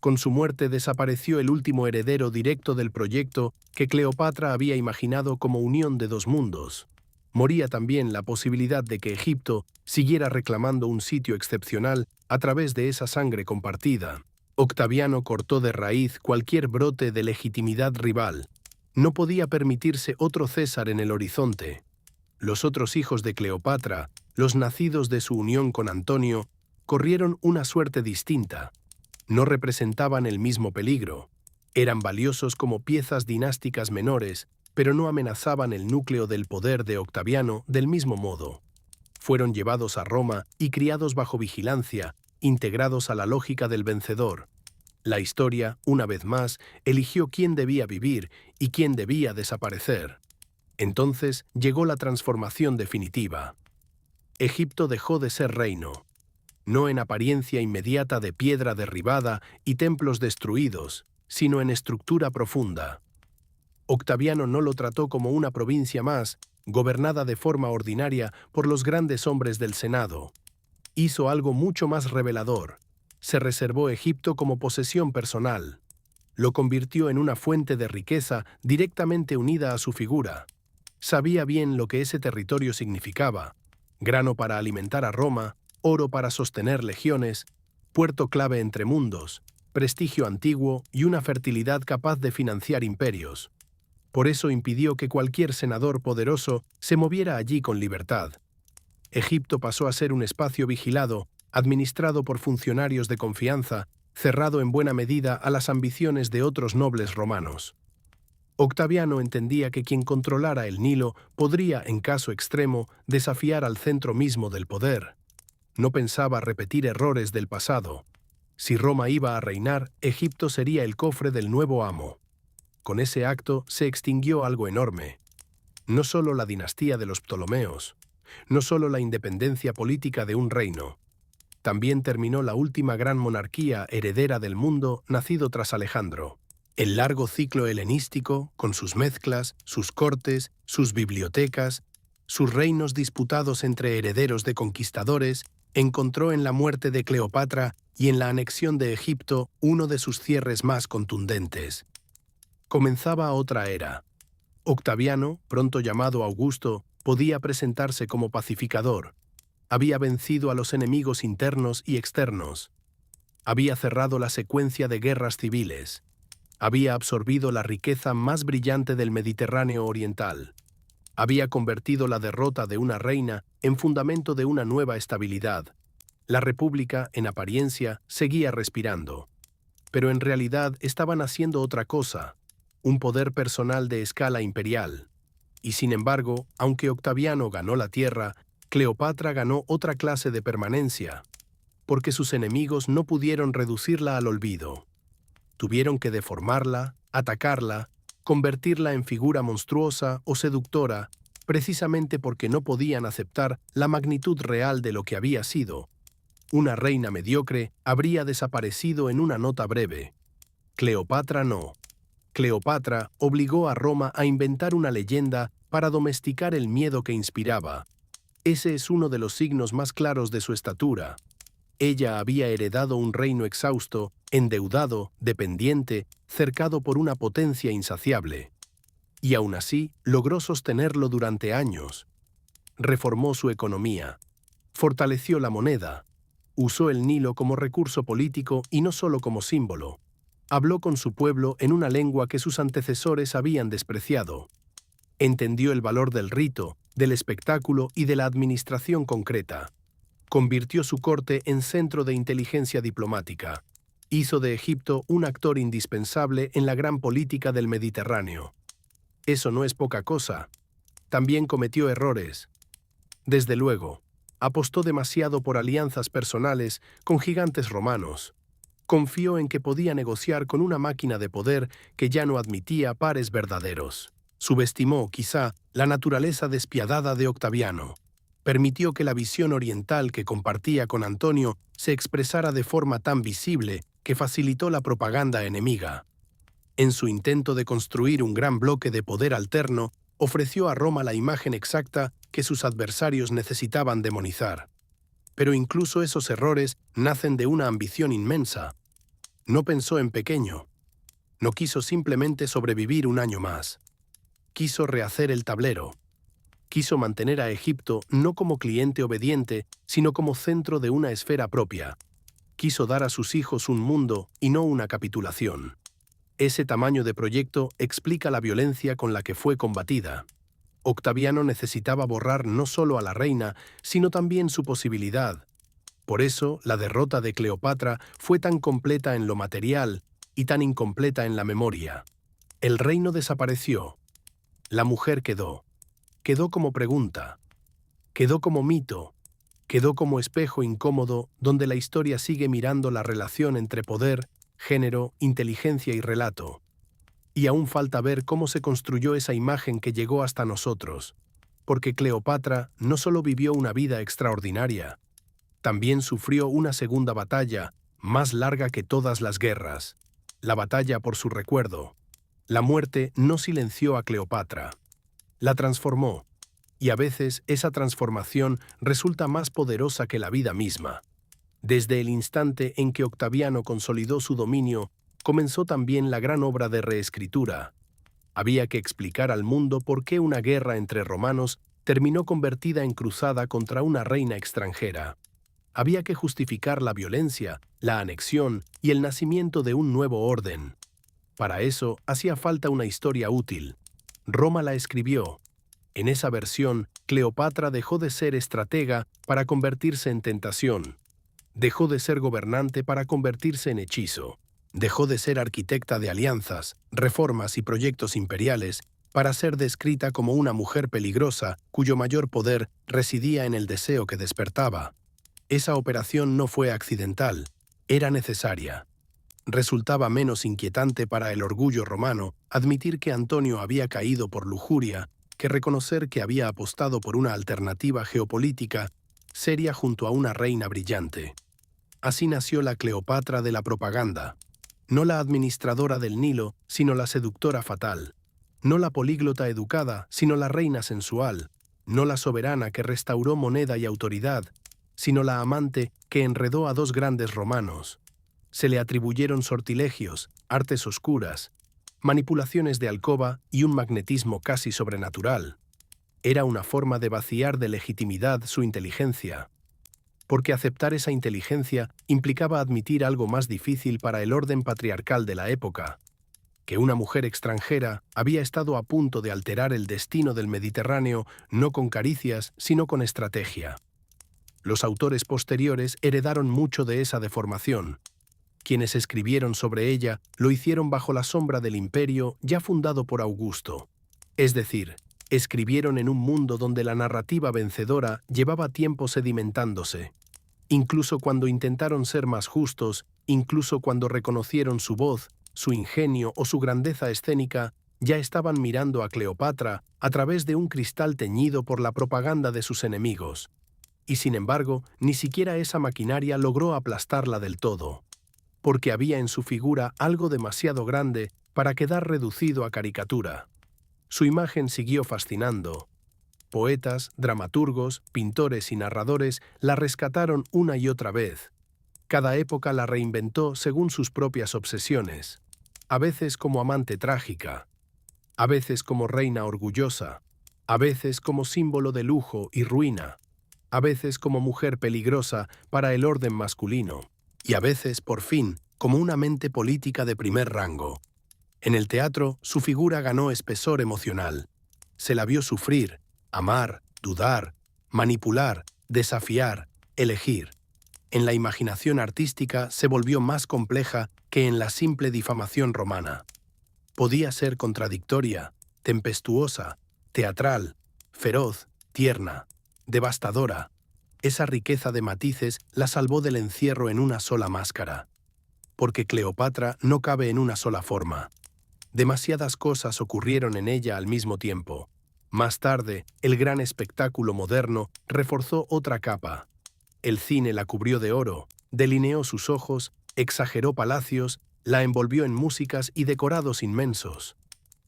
Con su muerte desapareció el último heredero directo del proyecto que Cleopatra había imaginado como unión de dos mundos. Moría también la posibilidad de que Egipto siguiera reclamando un sitio excepcional a través de esa sangre compartida. Octaviano cortó de raíz cualquier brote de legitimidad rival. No podía permitirse otro César en el horizonte. Los otros hijos de Cleopatra, los nacidos de su unión con Antonio, corrieron una suerte distinta. No representaban el mismo peligro. Eran valiosos como piezas dinásticas menores, pero no amenazaban el núcleo del poder de Octaviano del mismo modo. Fueron llevados a Roma y criados bajo vigilancia, integrados a la lógica del vencedor. La historia, una vez más, eligió quién debía vivir y quién debía desaparecer. Entonces llegó la transformación definitiva. Egipto dejó de ser reino, no en apariencia inmediata de piedra derribada y templos destruidos, sino en estructura profunda. Octaviano no lo trató como una provincia más, gobernada de forma ordinaria por los grandes hombres del Senado. Hizo algo mucho más revelador. Se reservó Egipto como posesión personal. Lo convirtió en una fuente de riqueza directamente unida a su figura. Sabía bien lo que ese territorio significaba: grano para alimentar a Roma, oro para sostener legiones, puerto clave entre mundos, prestigio antiguo y una fertilidad capaz de financiar imperios. Por eso impidió que cualquier senador poderoso se moviera allí con libertad. Egipto pasó a ser un espacio vigilado, administrado por funcionarios de confianza, cerrado en buena medida a las ambiciones de otros nobles romanos. Octaviano entendía que quien controlara el Nilo podría, en caso extremo, desafiar al centro mismo del poder. No pensaba repetir errores del pasado. Si Roma iba a reinar, Egipto sería el cofre del nuevo amo. Con ese acto se extinguió algo enorme. No solo la dinastía de los Ptolomeos, no solo la independencia política de un reino. También terminó la última gran monarquía heredera del mundo nacido tras Alejandro. El largo ciclo helenístico, con sus mezclas, sus cortes, sus bibliotecas, sus reinos disputados entre herederos de conquistadores, encontró en la muerte de Cleopatra y en la anexión de Egipto uno de sus cierres más contundentes. Comenzaba otra era. Octaviano, pronto llamado Augusto, podía presentarse como pacificador. Había vencido a los enemigos internos y externos. Había cerrado la secuencia de guerras civiles. Había absorbido la riqueza más brillante del Mediterráneo oriental. Había convertido la derrota de una reina en fundamento de una nueva estabilidad. La República, en apariencia, seguía respirando. Pero en realidad estaban haciendo otra cosa: un poder personal de escala imperial. Y sin embargo, aunque Octaviano ganó la tierra, Cleopatra ganó otra clase de permanencia, porque sus enemigos no pudieron reducirla al olvido. Tuvieron que deformarla, atacarla, convertirla en figura monstruosa o seductora, precisamente porque no podían aceptar la magnitud real de lo que había sido. Una reina mediocre habría desaparecido en una nota breve. Cleopatra no. Cleopatra obligó a Roma a inventar una leyenda para domesticar el miedo que inspiraba. Ese es uno de los signos más claros de su estatura. Ella había heredado un reino exhausto, endeudado, dependiente, cercado por una potencia insaciable. Y aún así, logró sostenerlo durante años. Reformó su economía. Fortaleció la moneda. Usó el Nilo como recurso político y no solo como símbolo. Habló con su pueblo en una lengua que sus antecesores habían despreciado. Entendió el valor del rito, del espectáculo y de la administración concreta. Convirtió su corte en centro de inteligencia diplomática. Hizo de Egipto un actor indispensable en la gran política del Mediterráneo. Eso no es poca cosa. También cometió errores. Desde luego, apostó demasiado por alianzas personales con gigantes romanos. Confió en que podía negociar con una máquina de poder que ya no admitía pares verdaderos. Subestimó, quizá, la naturaleza despiadada de Octaviano. Permitió que la visión oriental que compartía con Antonio se expresara de forma tan visible que facilitó la propaganda enemiga. En su intento de construir un gran bloque de poder alterno, ofreció a Roma la imagen exacta que sus adversarios necesitaban demonizar. Pero incluso esos errores nacen de una ambición inmensa. No pensó en pequeño. No quiso simplemente sobrevivir un año más. Quiso rehacer el tablero. Quiso mantener a Egipto no como cliente obediente, sino como centro de una esfera propia. Quiso dar a sus hijos un mundo y no una capitulación. Ese tamaño de proyecto explica la violencia con la que fue combatida. Octaviano necesitaba borrar no solo a la reina, sino también su posibilidad. Por eso, la derrota de Cleopatra fue tan completa en lo material y tan incompleta en la memoria. El reino desapareció. La mujer quedó. Quedó como pregunta. Quedó como mito. Quedó como espejo incómodo donde la historia sigue mirando la relación entre poder, género, inteligencia y relato. Y aún falta ver cómo se construyó esa imagen que llegó hasta nosotros, porque Cleopatra no solo vivió una vida extraordinaria, también sufrió una segunda batalla, más larga que todas las guerras, la batalla por su recuerdo. La muerte no silenció a Cleopatra, la transformó, y a veces esa transformación resulta más poderosa que la vida misma. Desde el instante en que Octaviano consolidó su dominio, comenzó también la gran obra de reescritura. Había que explicar al mundo por qué una guerra entre romanos terminó convertida en cruzada contra una reina extranjera. Había que justificar la violencia, la anexión y el nacimiento de un nuevo orden. Para eso hacía falta una historia útil. Roma la escribió. En esa versión, Cleopatra dejó de ser estratega para convertirse en tentación. Dejó de ser gobernante para convertirse en hechizo. Dejó de ser arquitecta de alianzas, reformas y proyectos imperiales para ser descrita como una mujer peligrosa cuyo mayor poder residía en el deseo que despertaba. Esa operación no fue accidental, era necesaria. Resultaba menos inquietante para el orgullo romano admitir que Antonio había caído por lujuria que reconocer que había apostado por una alternativa geopolítica seria junto a una reina brillante. Así nació la Cleopatra de la propaganda. No la administradora del Nilo, sino la seductora fatal. No la políglota educada, sino la reina sensual. No la soberana que restauró moneda y autoridad, sino la amante que enredó a dos grandes romanos. Se le atribuyeron sortilegios, artes oscuras, manipulaciones de alcoba y un magnetismo casi sobrenatural. Era una forma de vaciar de legitimidad su inteligencia, porque aceptar esa inteligencia implicaba admitir algo más difícil para el orden patriarcal de la época, que una mujer extranjera había estado a punto de alterar el destino del Mediterráneo no con caricias, sino con estrategia. Los autores posteriores heredaron mucho de esa deformación. Quienes escribieron sobre ella lo hicieron bajo la sombra del imperio ya fundado por Augusto. Es decir, escribieron en un mundo donde la narrativa vencedora llevaba tiempo sedimentándose. Incluso cuando intentaron ser más justos, incluso cuando reconocieron su voz, su ingenio o su grandeza escénica, ya estaban mirando a Cleopatra a través de un cristal teñido por la propaganda de sus enemigos. Y sin embargo, ni siquiera esa maquinaria logró aplastarla del todo, porque había en su figura algo demasiado grande para quedar reducido a caricatura. Su imagen siguió fascinando. Poetas, dramaturgos, pintores y narradores la rescataron una y otra vez. Cada época la reinventó según sus propias obsesiones, a veces como amante trágica, a veces como reina orgullosa, a veces como símbolo de lujo y ruina, a veces como mujer peligrosa para el orden masculino, y a veces, por fin, como una mente política de primer rango. En el teatro, su figura ganó espesor emocional. Se la vio sufrir, amar, dudar, manipular, desafiar, elegir. En la imaginación artística se volvió más compleja que en la simple difamación romana. Podía ser contradictoria, tempestuosa, teatral, feroz, tierna, devastadora. Esa riqueza de matices la salvó del encierro en una sola máscara. Porque Cleopatra no cabe en una sola forma. Demasiadas cosas ocurrieron en ella al mismo tiempo. Más tarde, el gran espectáculo moderno reforzó otra capa. El cine la cubrió de oro, delineó sus ojos, exageró palacios, la envolvió en músicas y decorados inmensos.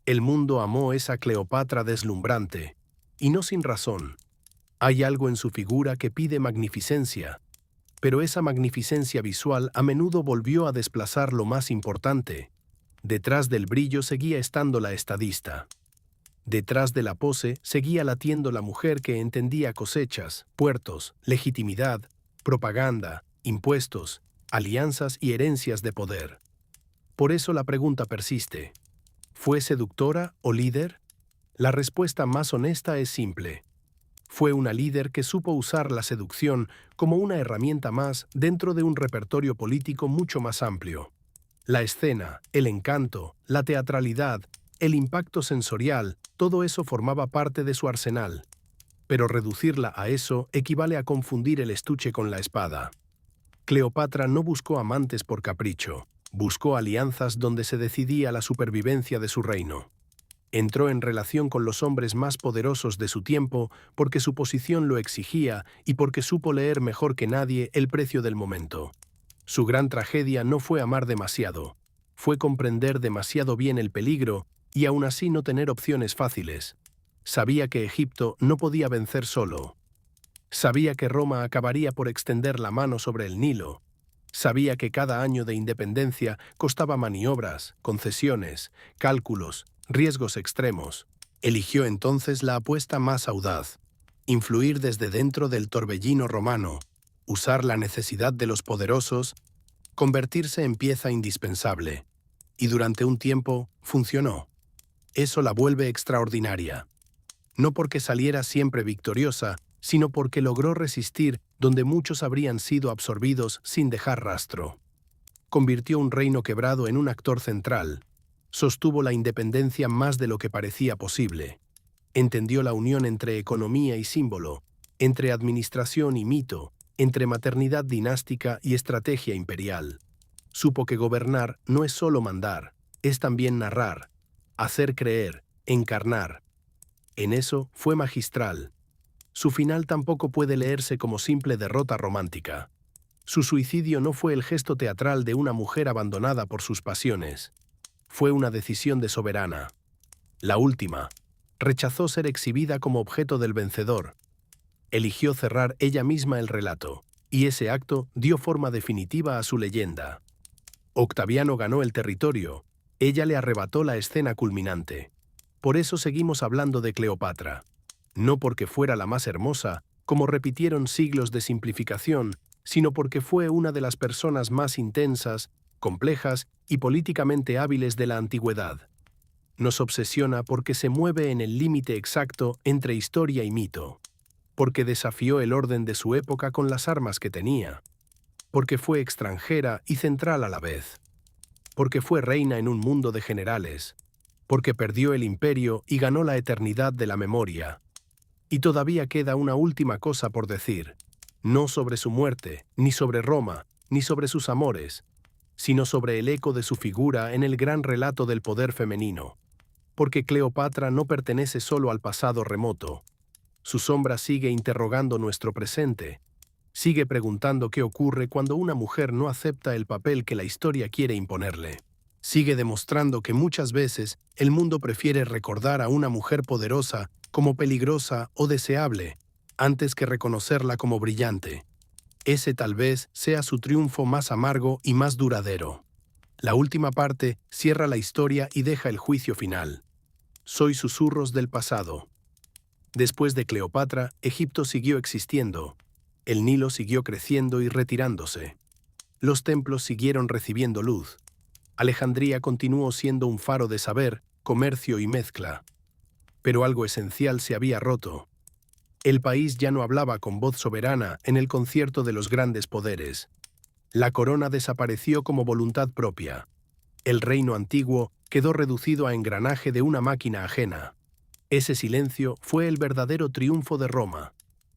El mundo amó esa Cleopatra deslumbrante, y no sin razón. Hay algo en su figura que pide magnificencia, pero esa magnificencia visual a menudo volvió a desplazar lo más importante. Detrás del brillo seguía estando la estadista. Detrás de la pose seguía latiendo la mujer que entendía cosechas, puertos, legitimidad, propaganda, impuestos, alianzas y herencias de poder. Por eso la pregunta persiste. ¿Fue seductora o líder? La respuesta más honesta es simple. Fue una líder que supo usar la seducción como una herramienta más dentro de un repertorio político mucho más amplio. La escena, el encanto, la teatralidad, el impacto sensorial, todo eso formaba parte de su arsenal. Pero reducirla a eso equivale a confundir el estuche con la espada. Cleopatra no buscó amantes por capricho, buscó alianzas donde se decidía la supervivencia de su reino. Entró en relación con los hombres más poderosos de su tiempo porque su posición lo exigía y porque supo leer mejor que nadie el precio del momento. Su gran tragedia no fue amar demasiado, fue comprender demasiado bien el peligro y aún así no tener opciones fáciles. Sabía que Egipto no podía vencer solo. Sabía que Roma acabaría por extender la mano sobre el Nilo. Sabía que cada año de independencia costaba maniobras, concesiones, cálculos, riesgos extremos. Eligió entonces la apuesta más audaz: influir desde dentro del torbellino romano, usar la necesidad de los poderosos, convertirse en pieza indispensable. Y durante un tiempo funcionó. Eso la vuelve extraordinaria. No porque saliera siempre victoriosa, sino porque logró resistir donde muchos habrían sido absorbidos sin dejar rastro. Convirtió un reino quebrado en un actor central. Sostuvo la independencia más de lo que parecía posible. Entendió la unión entre economía y símbolo, entre administración y mito, entre maternidad dinástica y estrategia imperial. Supo que gobernar no es solo mandar, es también narrar, hacer creer, encarnar. En eso fue magistral. Su final tampoco puede leerse como simple derrota romántica. Su suicidio no fue el gesto teatral de una mujer abandonada por sus pasiones. Fue una decisión de soberana. La última. Rechazó ser exhibida como objeto del vencedor. Eligió cerrar ella misma el relato, y ese acto dio forma definitiva a su leyenda. Octaviano ganó el territorio, ella le arrebató la escena culminante. Por eso seguimos hablando de Cleopatra. No porque fuera la más hermosa, como repitieron siglos de simplificación, sino porque fue una de las personas más intensas, complejas y políticamente hábiles de la antigüedad. Nos obsesiona porque se mueve en el límite exacto entre historia y mito, porque desafió el orden de su época con las armas que tenía, porque fue extranjera y central a la vez, porque fue reina en un mundo de generales, porque perdió el imperio y ganó la eternidad de la memoria. Y todavía queda una última cosa por decir, no sobre su muerte, ni sobre Roma, ni sobre sus amores, sino sobre el eco de su figura en el gran relato del poder femenino. Porque Cleopatra no pertenece solo al pasado remoto. Su sombra sigue interrogando nuestro presente, sigue preguntando qué ocurre cuando una mujer no acepta el papel que la historia quiere imponerle. Sigue demostrando que muchas veces el mundo prefiere recordar a una mujer poderosa como peligrosa o deseable, antes que reconocerla como brillante. Ese tal vez sea su triunfo más amargo y más duradero. La última parte cierra la historia y deja el juicio final. Soy susurros del pasado. Después de Cleopatra, Egipto siguió existiendo. El Nilo siguió creciendo y retirándose. Los templos siguieron recibiendo luz. Alejandría continuó siendo un faro de saber, comercio y mezcla. Pero algo esencial se había roto. El país ya no hablaba con voz soberana en el concierto de los grandes poderes. La corona desapareció como voluntad propia. El reino antiguo quedó reducido a engranaje de una máquina ajena. Ese silencio fue el verdadero triunfo de Roma.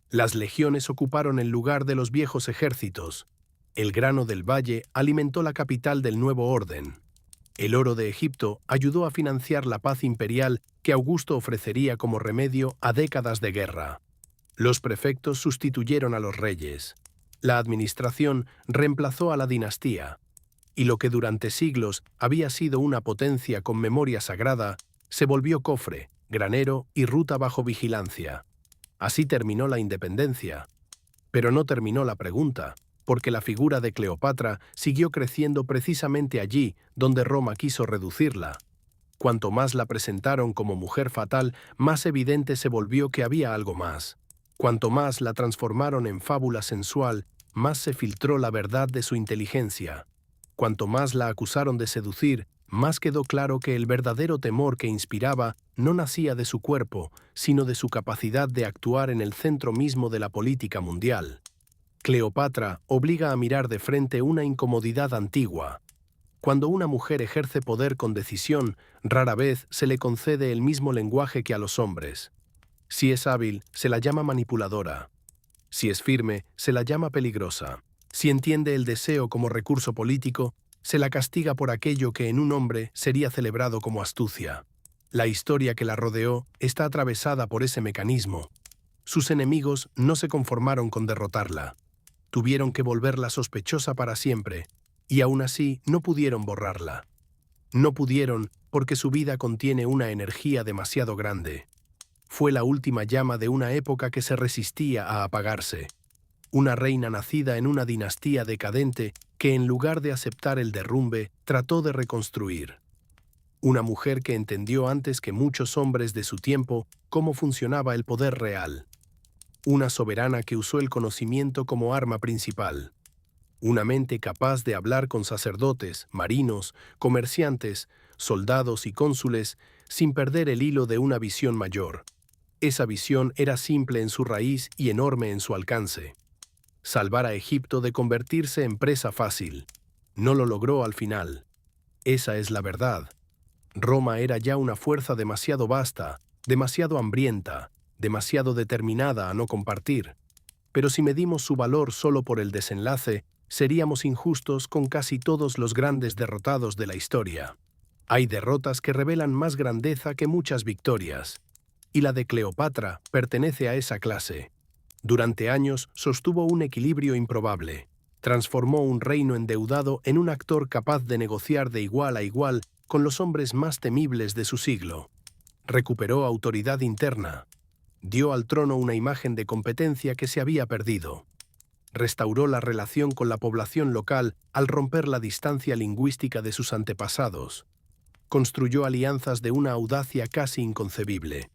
Las legiones ocuparon el lugar de los viejos ejércitos. El grano del valle alimentó la capital del nuevo orden. El oro de Egipto ayudó a financiar la paz imperial que Augusto ofrecería como remedio a décadas de guerra. Los prefectos sustituyeron a los reyes. La administración reemplazó a la dinastía. Y lo que durante siglos había sido una potencia con memoria sagrada, se volvió cofre, granero y ruta bajo vigilancia. Así terminó la independencia. Pero no terminó la pregunta, porque la figura de Cleopatra siguió creciendo precisamente allí donde Roma quiso reducirla. Cuanto más la presentaron como mujer fatal, más evidente se volvió que había algo más. Cuanto más la transformaron en fábula sensual, más se filtró la verdad de su inteligencia. Cuanto más la acusaron de seducir, más quedó claro que el verdadero temor que inspiraba no nacía de su cuerpo, sino de su capacidad de actuar en el centro mismo de la política mundial. Cleopatra obliga a mirar de frente una incomodidad antigua. Cuando una mujer ejerce poder con decisión, rara vez se le concede el mismo lenguaje que a los hombres. Si es hábil, se la llama manipuladora. Si es firme, se la llama peligrosa. Si entiende el deseo como recurso político, se la castiga por aquello que en un hombre sería celebrado como astucia. La historia que la rodeó está atravesada por ese mecanismo. Sus enemigos no se conformaron con derrotarla. Tuvieron que volverla sospechosa para siempre, y aún así no pudieron borrarla. No pudieron porque su vida contiene una energía demasiado grande. Fue la última llama de una época que se resistía a apagarse. Una reina nacida en una dinastía decadente que en lugar de aceptar el derrumbe, trató de reconstruir. Una mujer que entendió antes que muchos hombres de su tiempo cómo funcionaba el poder real. Una soberana que usó el conocimiento como arma principal. Una mente capaz de hablar con sacerdotes, marinos, comerciantes, soldados y cónsules sin perder el hilo de una visión mayor. Esa visión era simple en su raíz y enorme en su alcance. Salvar a Egipto de convertirse en presa fácil. No lo logró al final. Esa es la verdad. Roma era ya una fuerza demasiado vasta, demasiado hambrienta, demasiado determinada a no compartir. Pero si medimos su valor solo por el desenlace, seríamos injustos con casi todos los grandes derrotados de la historia. Hay derrotas que revelan más grandeza que muchas victorias. Y la de Cleopatra pertenece a esa clase. Durante años sostuvo un equilibrio improbable. Transformó un reino endeudado en un actor capaz de negociar de igual a igual con los hombres más temibles de su siglo. Recuperó autoridad interna. Dio al trono una imagen de competencia que se había perdido. Restauró la relación con la población local al romper la distancia lingüística de sus antepasados. Construyó alianzas de una audacia casi inconcebible.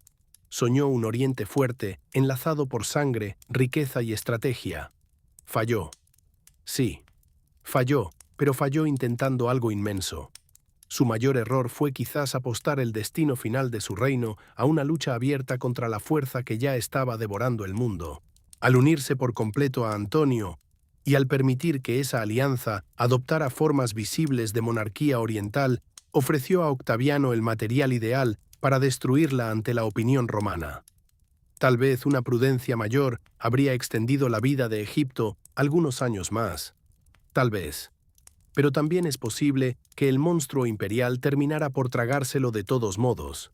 Soñó un Oriente fuerte, enlazado por sangre, riqueza y estrategia. Falló. Sí, falló, pero falló intentando algo inmenso. Su mayor error fue quizás apostar el destino final de su reino a una lucha abierta contra la fuerza que ya estaba devorando el mundo. Al unirse por completo a Antonio, y al permitir que esa alianza adoptara formas visibles de monarquía oriental, ofreció a Octaviano el material ideal para destruirla ante la opinión romana. Tal vez una prudencia mayor habría extendido la vida de Egipto algunos años más. Tal vez. Pero también es posible que el monstruo imperial terminara por tragárselo de todos modos.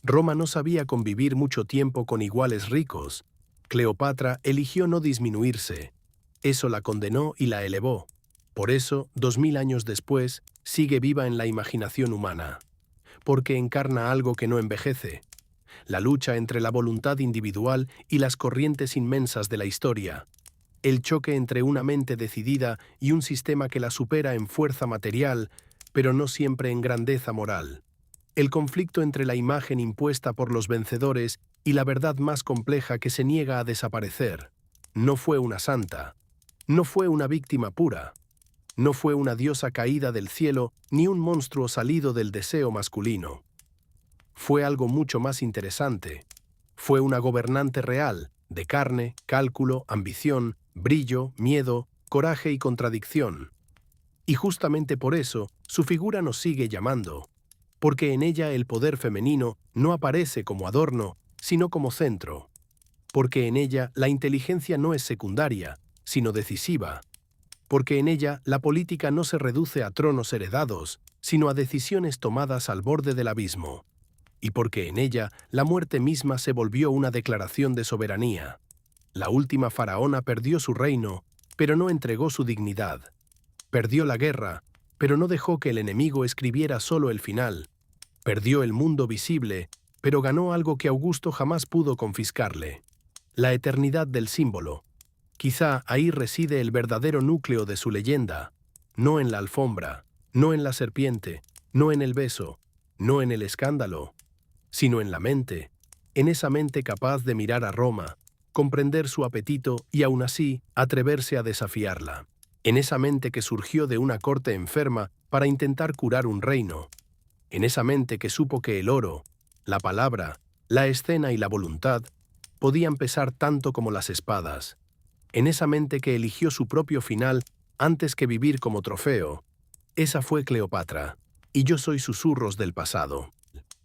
Roma no sabía convivir mucho tiempo con iguales ricos. Cleopatra eligió no disminuirse. Eso la condenó y la elevó. Por eso, 2000 años después, sigue viva en la imaginación humana. Porque encarna algo que no envejece. La lucha entre la voluntad individual y las corrientes inmensas de la historia. El choque entre una mente decidida y un sistema que la supera en fuerza material, pero no siempre en grandeza moral. El conflicto entre la imagen impuesta por los vencedores y la verdad más compleja que se niega a desaparecer. No fue una santa. No fue una víctima pura. No fue una diosa caída del cielo ni un monstruo salido del deseo masculino. Fue algo mucho más interesante. Fue una gobernante real, de carne, cálculo, ambición, brillo, miedo, coraje y contradicción. Y justamente por eso, su figura nos sigue llamando, porque en ella el poder femenino no aparece como adorno, sino como centro. Porque en ella la inteligencia no es secundaria, sino decisiva. Porque en ella la política no se reduce a tronos heredados, sino a decisiones tomadas al borde del abismo, y porque en ella la muerte misma se volvió una declaración de soberanía. La última faraona perdió su reino, pero no entregó su dignidad. Perdió la guerra, pero no dejó que el enemigo escribiera solo el final. Perdió el mundo visible, pero ganó algo que Augusto jamás pudo confiscarle: la eternidad del símbolo. Quizá ahí reside el verdadero núcleo de su leyenda, no en la alfombra, no en la serpiente, no en el beso, no en el escándalo, sino en la mente, en esa mente capaz de mirar a Roma, comprender su apetito y aún así atreverse a desafiarla, en esa mente que surgió de una corte enferma para intentar curar un reino, en esa mente que supo que el oro, la palabra, la escena y la voluntad podían pesar tanto como las espadas, en esa mente que eligió su propio final antes que vivir como trofeo. Esa fue Cleopatra, y yo soy susurros del pasado.